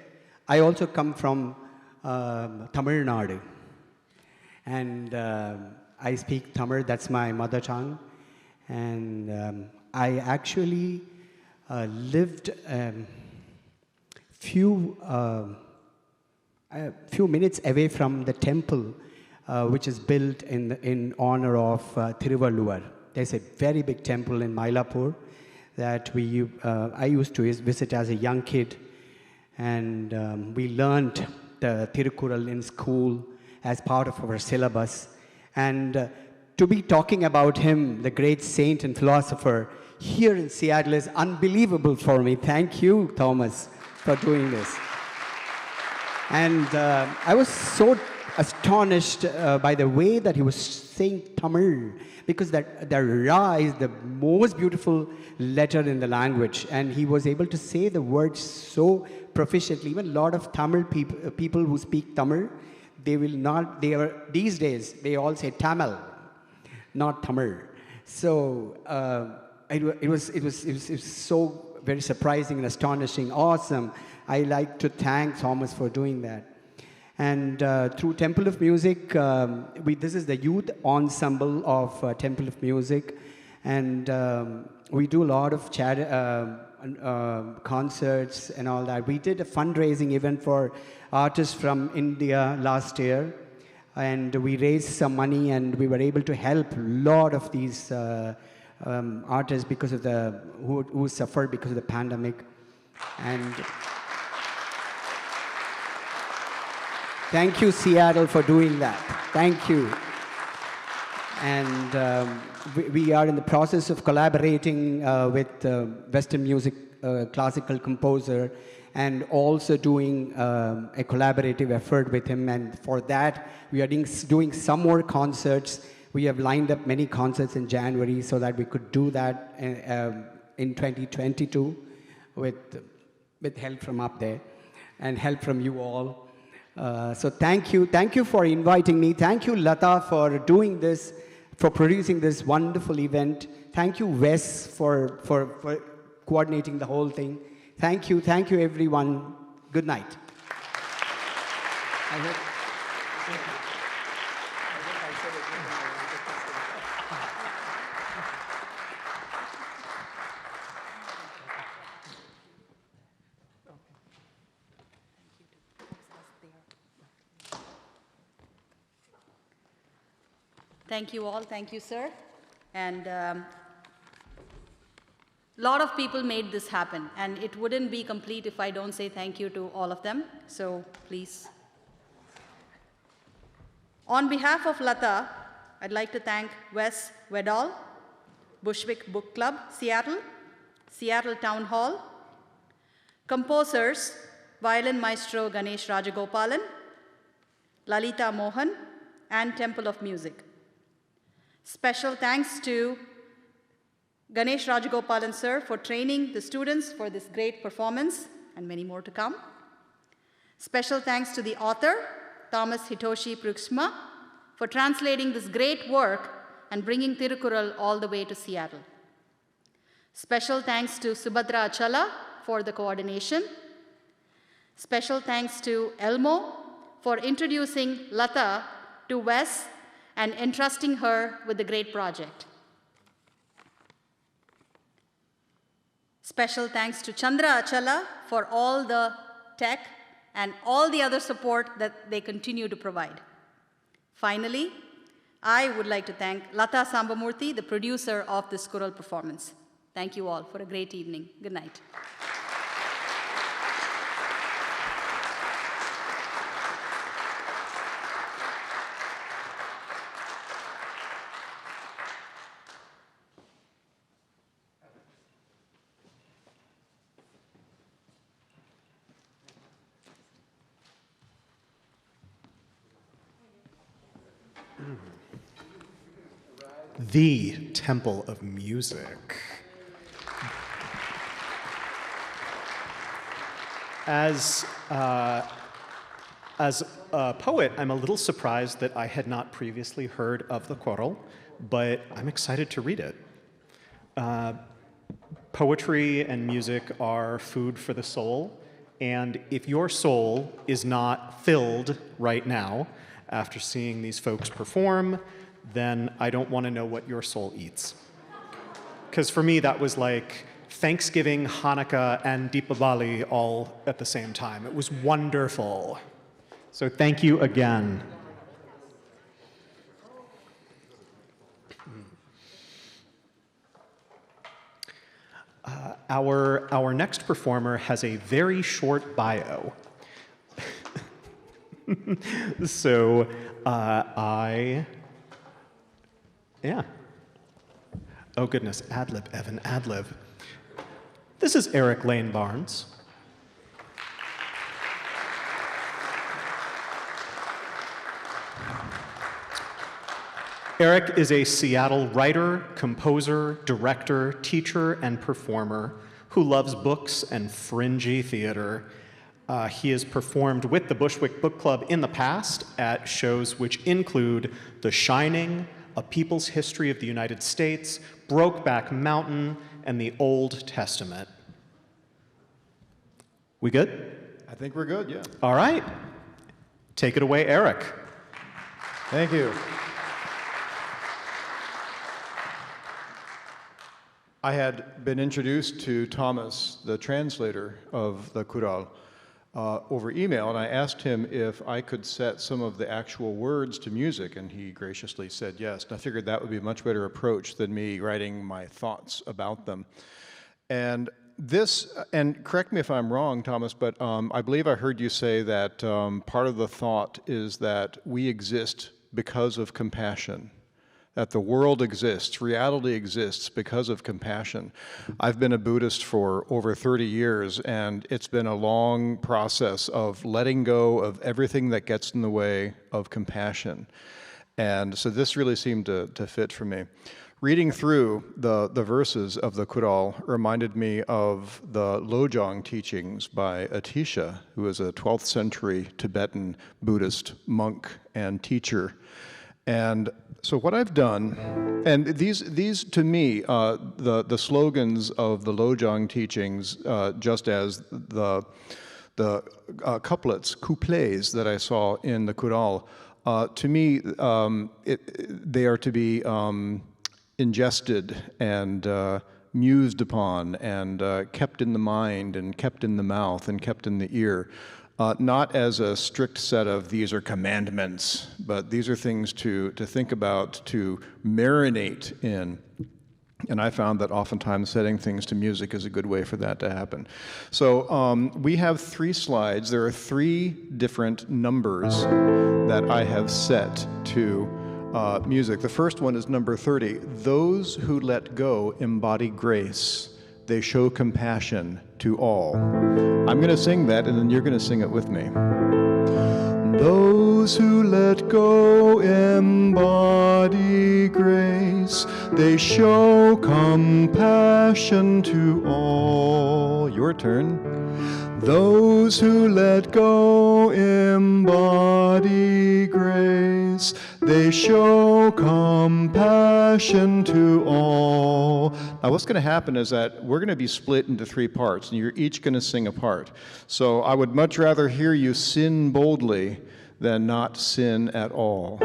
I also come from Tamil Nadu. And I speak Tamil, that's my mother tongue. And I actually lived few minutes away from the temple, which is built in honor of Thiruvalluvar. There's a very big temple in Mylapore that I used to visit as a young kid, and we learned the Tirukural in school as part of our syllabus. And to be talking about him, the great saint and philosopher, here in Seattle is unbelievable for me. Thank you, Thomas, for doing this. And I was so astonished by the way that he was saying Tamil, because the Ra is the most beautiful letter in the language, and he was able to say the words so proficiently. Even a lot of Tamil people who speak Tamil, these days, they all say Tamil, not Tamil. So it was so very surprising and astonishing, awesome. I like to thank Thomas for doing that. And through Temple of Music, this is the youth ensemble of Temple of Music, and we do a lot of concerts and all that. We did a fundraising event for artists from India last year, and we raised some money, and we were able to help a lot of these artists because of who suffered because of the pandemic. And thank you, Seattle, for doing that. Thank you. And we are in the process of collaborating with Western music classical composer, and also doing a collaborative effort with him. And for that, we are doing some more concerts. We have lined up many concerts in January so that we could do that in 2022 with help from up there and help from you all. So thank you for inviting me. Thank you, Lata, for doing this, for producing this wonderful event. Thank you, Wes, for coordinating the whole thing. Thank you, everyone. Good night. Thank you all. Thank you, sir. And A lot of people made this happen, and it wouldn't be complete if I don't say thank you to all of them, so please. On behalf of Lata, I'd like to thank Wes Wedall, Bushwick Book Club, Seattle, Seattle Town Hall, composers, violin maestro Ganesh Rajagopalan, Lalita Mohan, and Temple of Music. Special thanks to Ganesh Rajagopalan sir for training the students for this great performance, and many more to come. Special thanks to the author, Thomas Hitoshi Pruiksma, for translating this great work and bringing Tirukural all the way to Seattle. Special thanks to Subhadra Achala for the coordination. Special thanks to Elmo for introducing Lata to Wes and entrusting her with the great project. Special thanks to Chandra Achala for all the tech and all the other support that they continue to provide. Finally, I would like to thank Lata Sambamurthy, the producer of this Kural performance. Thank you all for a great evening. Good night. The Temple of Music. As a poet, I'm a little surprised that I had not previously heard of the Kural, but I'm excited to read it. Poetry and music are food for the soul, and if your soul is not filled right now after seeing these folks perform, then I don't want to know what your soul eats. Because for me, that was like Thanksgiving, Hanukkah, and Deepavali all at the same time. It was wonderful. So thank you again. Our next performer has a very short bio. So yeah. Oh goodness, ad-lib, Evan, ad-lib. This is Eric Lane Barnes. Eric is a Seattle writer, composer, director, teacher, and performer who loves books and fringy theater. He has performed with the Bushwick Book Club in the past at shows which include The Shining, A People's History of the United States, Brokeback Mountain, and the Old Testament. We good? I think we're good, yeah. All right. Take it away, Eric. Thank you. I had been introduced to Thomas, the translator of the Kural, over email, and I asked him if I could set some of the actual words to music, and he graciously said yes. And I figured that would be a much better approach than me writing my thoughts about them. And this, and correct me if I'm wrong, Thomas, but I believe I heard you say that part of the thought is that we exist because of compassion. That the world exists, reality exists because of compassion. I've been a Buddhist for over 30 years, and it's been a long process of letting go of everything that gets in the way of compassion. And so this really seemed to fit for me. Reading through the verses of the Kural reminded me of the Lojong teachings by Atisha, who is a 12th century Tibetan Buddhist monk and teacher. And so what I've done, and these to me, the slogans of the Lojong teachings, just as the couplets that I saw in the Kural, to me, they are to be ingested and mused upon and kept in the mind and kept in the mouth and kept in the ear. Not as a strict set of these are commandments, but these are things to think about, to marinate in. And I found that oftentimes setting things to music is a good way for that to happen. So we have 3 slides. There are 3 different numbers that I have set to music. The first one is number 30. Those who let go embody grace. They show compassion to all. I'm going to sing that, and then you're going to sing it with me. Those who let go embody grace. They show compassion to all. Your turn. Those who let go embody grace. They show compassion to all. Now what's going to happen is that we're going to be split into 3 parts, and you're each going to sing a part. So I would much rather hear you sin boldly than not sin at all.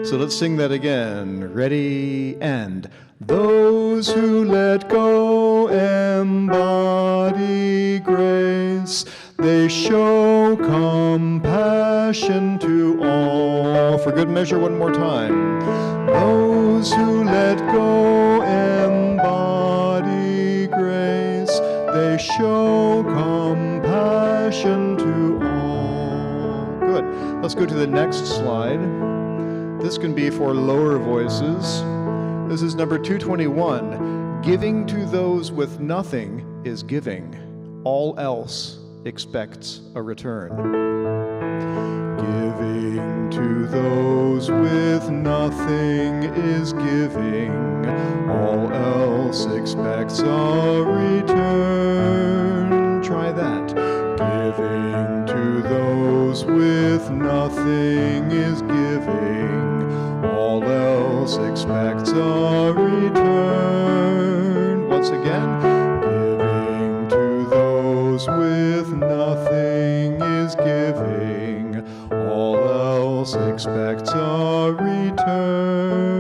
So let's sing that again. Ready, and those who let go embody grace. They show compassion to all. For good measure, one more time. Those who let go embody grace. They show compassion to all. Good. Let's go to the next slide. This can be for lower voices. This is number 221. Giving to those with nothing is giving. All else expects a return. Giving to those with nothing is giving. All else expects a return. Try that. Giving to those with nothing is giving. All else expects a return. Once again. Giving to those with nothing is giving. All else expects a return.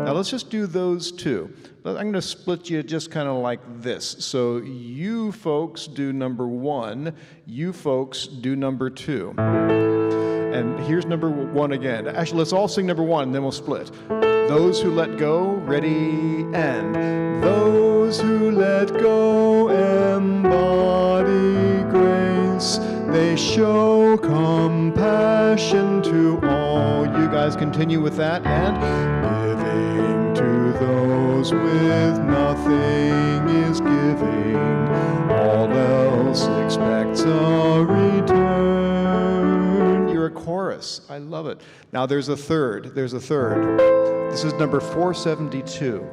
Now let's just do those 2. I'm going to split you just kind of like this. So you folks do number 1, you folks do number 2. And here's number 1 again. Actually, let's all sing number 1, and then we'll split. Those who let go, ready, and those who let go embody grace. They show compassion to all. You guys continue with that, and giving to those with nothing is giving. All else expects a return. You're a chorus. I love it. Now there's a third. There's a third. This is number 472.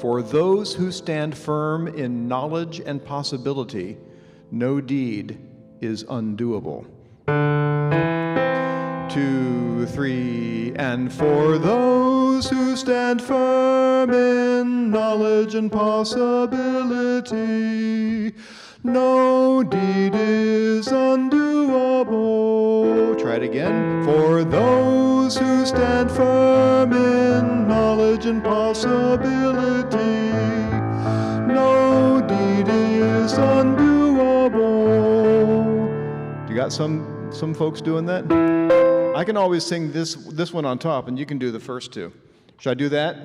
For those who stand firm in knowledge and possibility, no deed is undoable. 2, 3, and for those who stand firm in knowledge and possibility, no deed is undoable. Try it again. For those who stand firm in knowledge and possibility, no deed is undoable. You got some folks doing that? I can always sing this one on top, and you can do the first 2. Should I do that?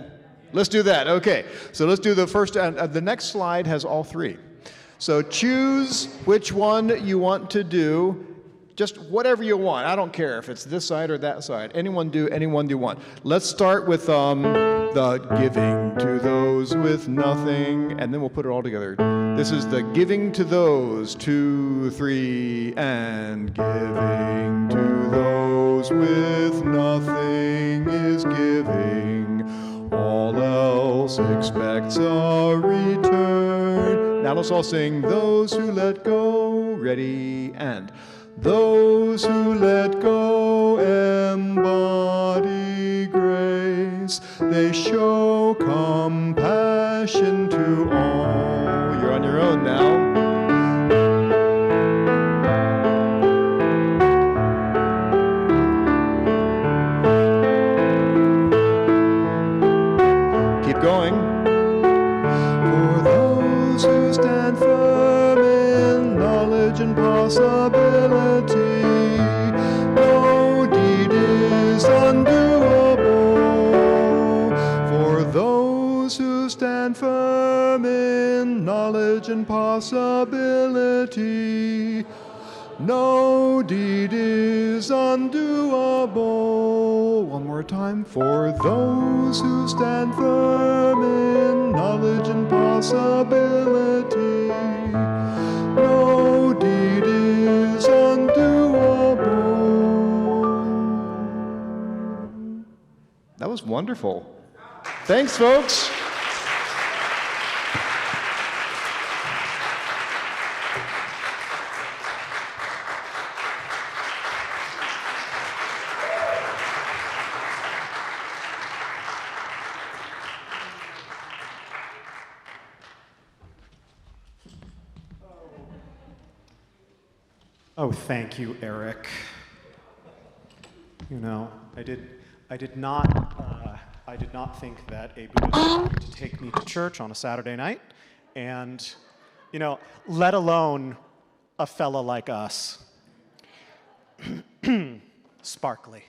Let's do that. Okay. So let's do the first. The next slide has all 3. So choose which one you want to do. Just whatever you want. I don't care if it's this side or that side. Anyone do you want. Let's start with the giving to those with nothing, and then we'll put it all together. This is the giving to those, 2, 3, and giving to those with nothing is giving. All else expects a return. Now let's all sing, those who let go, ready, and those who let go embody grace. They show compassion to all. You're on your own now. Keep going. For those who stand firm in knowledge and possibility, no deed is undoable. For those who knowledge and possibility. No deed is undoable. One more time. For those who stand firm in knowledge and possibility. No deed is undoable. That was wonderful. Thanks, folks. Oh, thank you, Eric. You know, I did not think that a Buddhist was going to take me to church on a Saturday night, and, you know, let alone a fella like us. Sparkly.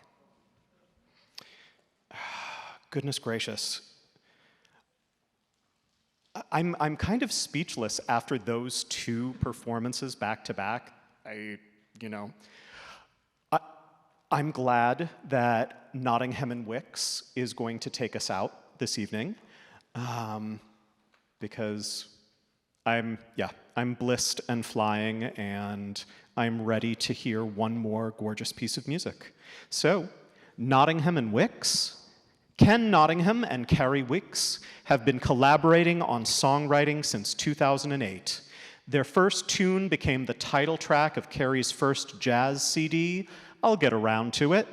Goodness gracious. I'm kind of speechless after those two performances back to back. I'm glad that Nottingham and Wicks is going to take us out this evening, because I'm blissed and flying, and I'm ready to hear one more gorgeous piece of music. So, Nottingham and Wicks, Ken Nottingham and Carrie Wicks have been collaborating on songwriting since 2008. Their first tune became the title track of Carrie's first jazz CD, I'll Get Around to It.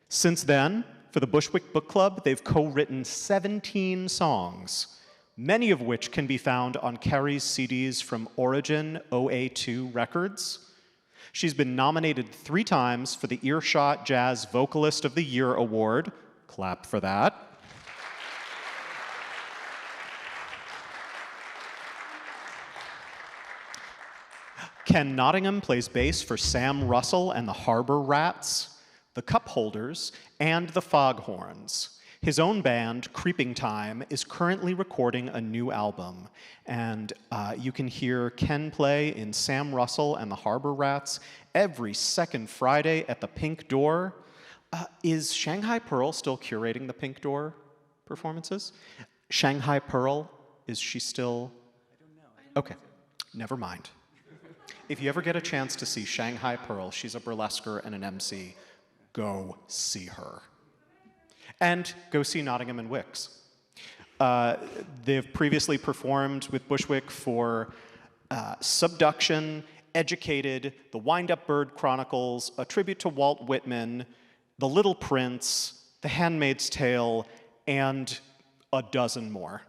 Since then, for the Bushwick Book Club, they've co-written 17 songs, many of which can be found on Carrie's CDs from Origin OA2 Records. She's been nominated 3 times for the Earshot Jazz Vocalist of the Year Award. Clap for that. Ken Nottingham plays bass for Sam Russell and the Harbor Rats, the Cup Holders, and the Foghorns. His own band, Creeping Time, is currently recording a new album, and you can hear Ken play in Sam Russell and the Harbor Rats every second Friday at the Pink Door. Is Shanghai Pearl still curating the Pink Door performances? Shanghai Pearl, is she still? I don't know. Okay, never mind. If you ever get a chance to see Shanghai Pearl, she's a burlesquer and an MC, go see her. And go see Nottingham and Wicks. They've previously performed with Bushwick for Subduction, Educated, The Wind-Up Bird Chronicles, A Tribute to Walt Whitman, The Little Prince, The Handmaid's Tale, and a dozen more.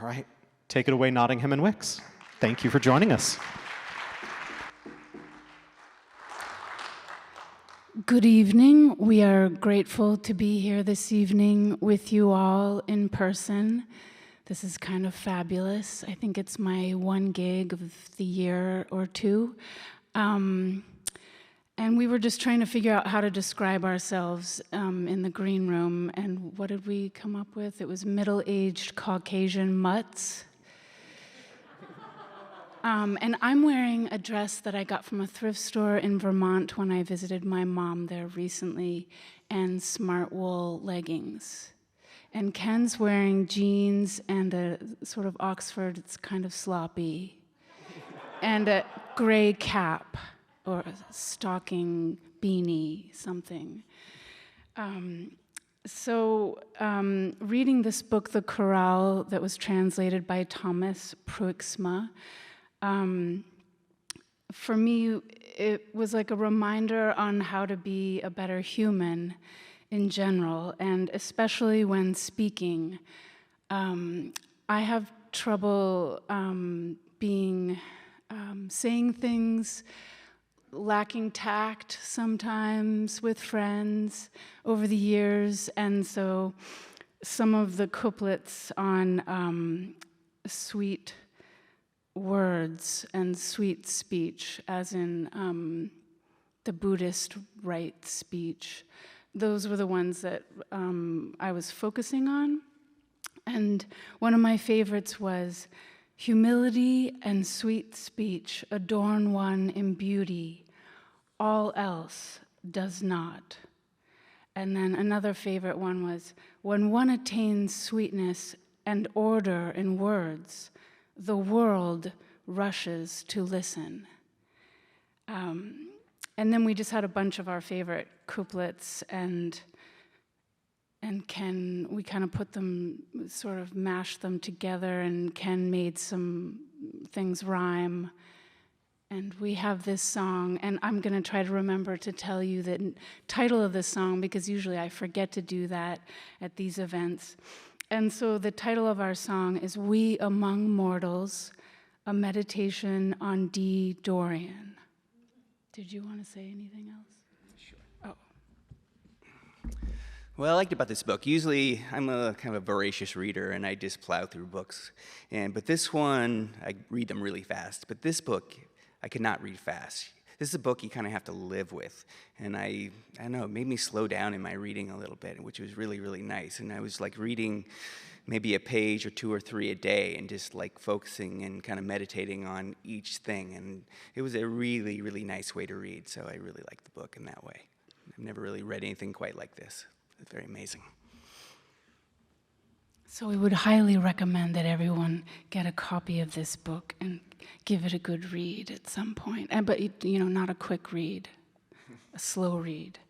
All right, take it away, Nottingham and Wicks. Thank you for joining us. Good evening. We are grateful to be here this evening with you all in person. This is kind of fabulous. I think it's my one gig of the year or two. And we were just trying to figure out how to describe ourselves in the green room. And what did we come up with? It was middle-aged Caucasian mutts. And I'm wearing a dress that I got from a thrift store in Vermont when I visited my mom there recently, and smart wool leggings. And Ken's wearing jeans and a sort of Oxford, it's kind of sloppy, and a gray cap or a stocking beanie, something. Reading this book, The Kural, that was translated by Thomas Pruiksma, for me, it was like a reminder on how to be a better human in general, and especially when speaking. I have trouble saying things, lacking tact sometimes with friends over the years, and so some of the couplets on sweet words and sweet speech, as in the Buddhist right speech, those were the ones that I was focusing on. And one of my favorites was, Humility and sweet speech adorn one in beauty, all else does not. And then another favorite one was, when one attains sweetness and order in words, the world rushes to listen. And then we just had a bunch of our favorite couplets, and Ken, we kind of put them, sort of mashed them together, and Ken made some things rhyme. And we have this song, and I'm going to try to remember to tell you the title of this song, because usually I forget to do that at these events. And so the title of our song is We Among Mortals, a meditation on D. Dorian. Did you want to say anything else? Sure. Oh. What I liked about this book, usually I'm a kind of a voracious reader and I just plow through books. But this one, I read them really fast. But this book, I could not read fast. This is a book you kind of have to live with. And I don't know, it made me slow down in my reading a little bit, which was really, really nice. And I was like reading maybe a page or two or three a day and just like focusing and kind of meditating on each thing. And it was a really, really nice way to read. So I really liked the book in that way. I've never really read anything quite like this. It's very amazing. So we would highly recommend that everyone get a copy of this book and give it a good read at some point. But not a quick read, a slow read.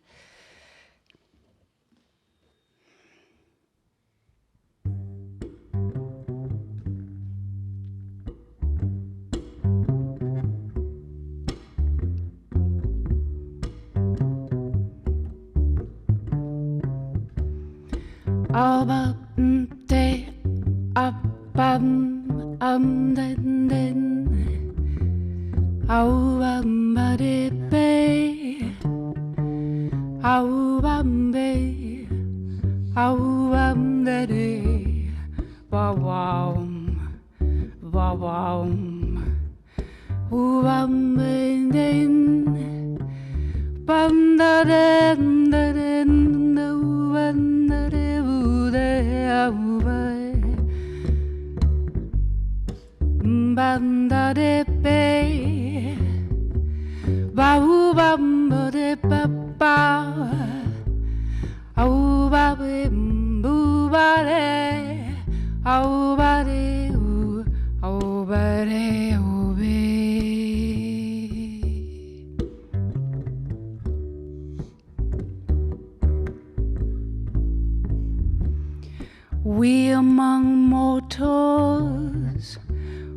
We among mortals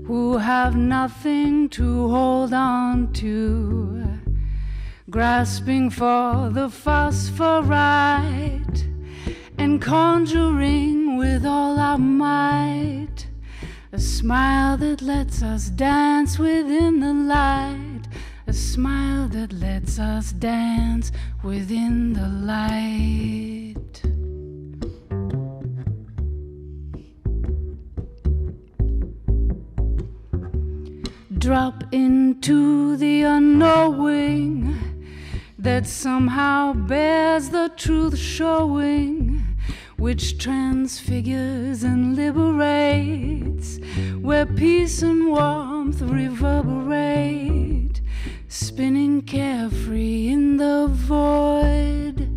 who have nothing to hold on to, grasping for the phosphorite and conjuring with all our might a smile that lets us dance within the light, a smile that lets us dance within the light. Drop into the unknowing that somehow bears the truth showing, which transfigures and liberates, where peace and warmth reverberate, spinning carefree in the void,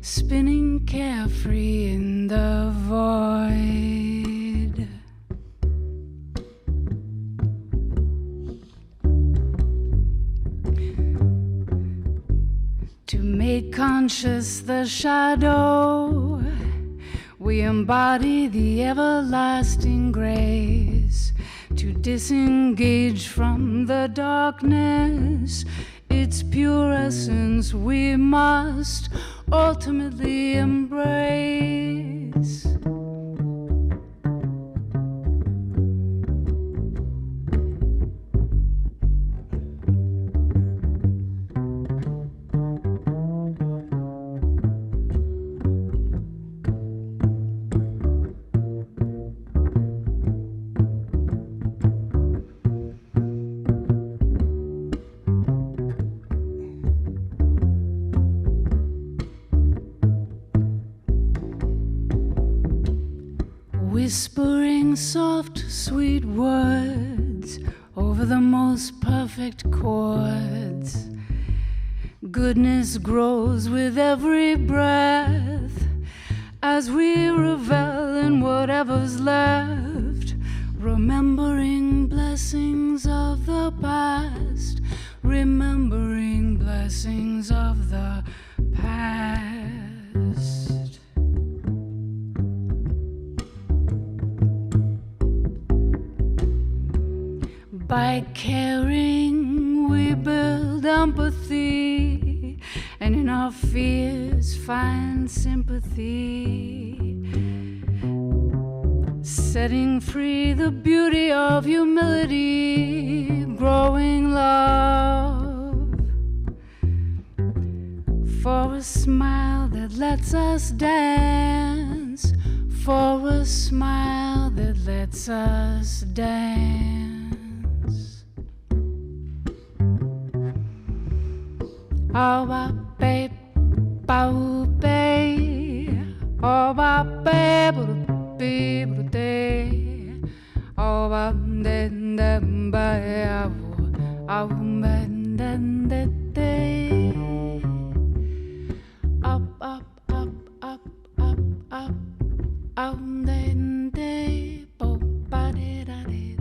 spinning carefree in the void. To make conscious the shadow, we embody the everlasting grace. To disengage from the darkness, its pure essence we must ultimately embrace. whispering soft, sweet words over the most perfect chords. Goodness grows with every breath as we revel in whatever's left, remembering blessings of the past, remembering blessings of the past. By caring, we build empathy, and in our fears find sympathy, setting free the beauty of humility, growing love, for a smile that lets us dance, for a smile that lets us dance. Oh, ba babe, ba babe, oh, ba babe, babe, day, oh, ba den den ba, oh, ben den den day, up, up, up, up, up, up, up, den day, bo ba de da de,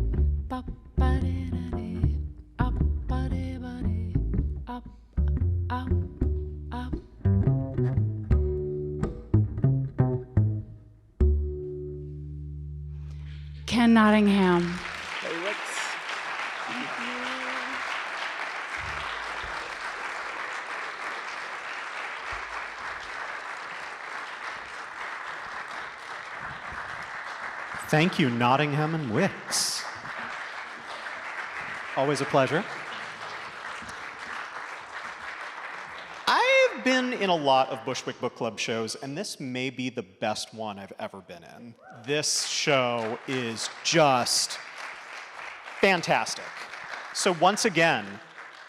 ba ba de da de, up, ba de ba de, up. Up, up. Ken Nottingham. Thank you, Nottingham and Wicks. Always a pleasure. I've been in a lot of Bushwick Book Club shows, and this may be the best one I've ever been in. This show is just fantastic. So once again,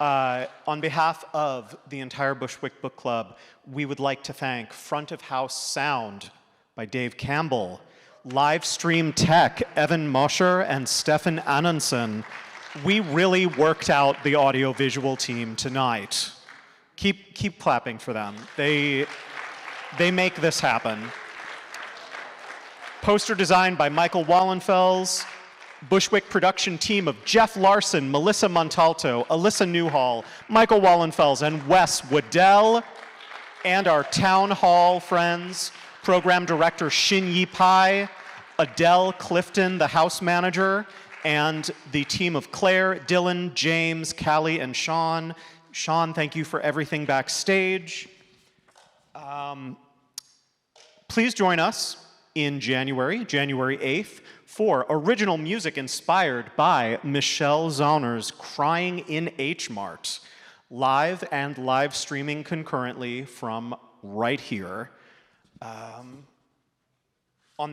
on behalf of the entire Bushwick Book Club, we would like to thank Front of House Sound by Dave Campbell, Live Stream Tech, Evan Mosher and Stefan Anundsen. We really worked out the audiovisual team tonight. Keep clapping for them. They make this happen. Poster design by Michael Wallenfels. Bushwick production team of Jeff Larson, Melissa Montalto, Alyssa Newhall, Michael Wallenfels, and Wes Waddell. And our town hall friends, program director Shin Yi Pai, Adele Clifton, the house manager, and the team of Claire, Dylan, James, Callie, and Sean. Sean, thank you for everything backstage. Please join us in January 8th, for original music inspired by Michelle Zauner's Crying in H Mart, live and live streaming concurrently from right here. On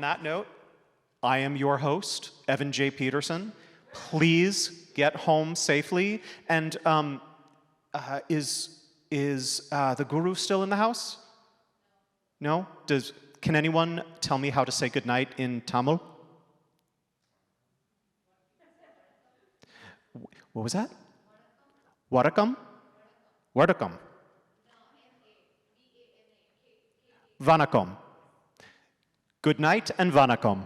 that note, I am your host, Evan J. Peterson. Please get home safely. And is the guru still in the house? No? Can anyone tell me how to say goodnight in Tamil? What was that? Vanakkam? Vanakkam. Vanakkam. Good night and vanakkam.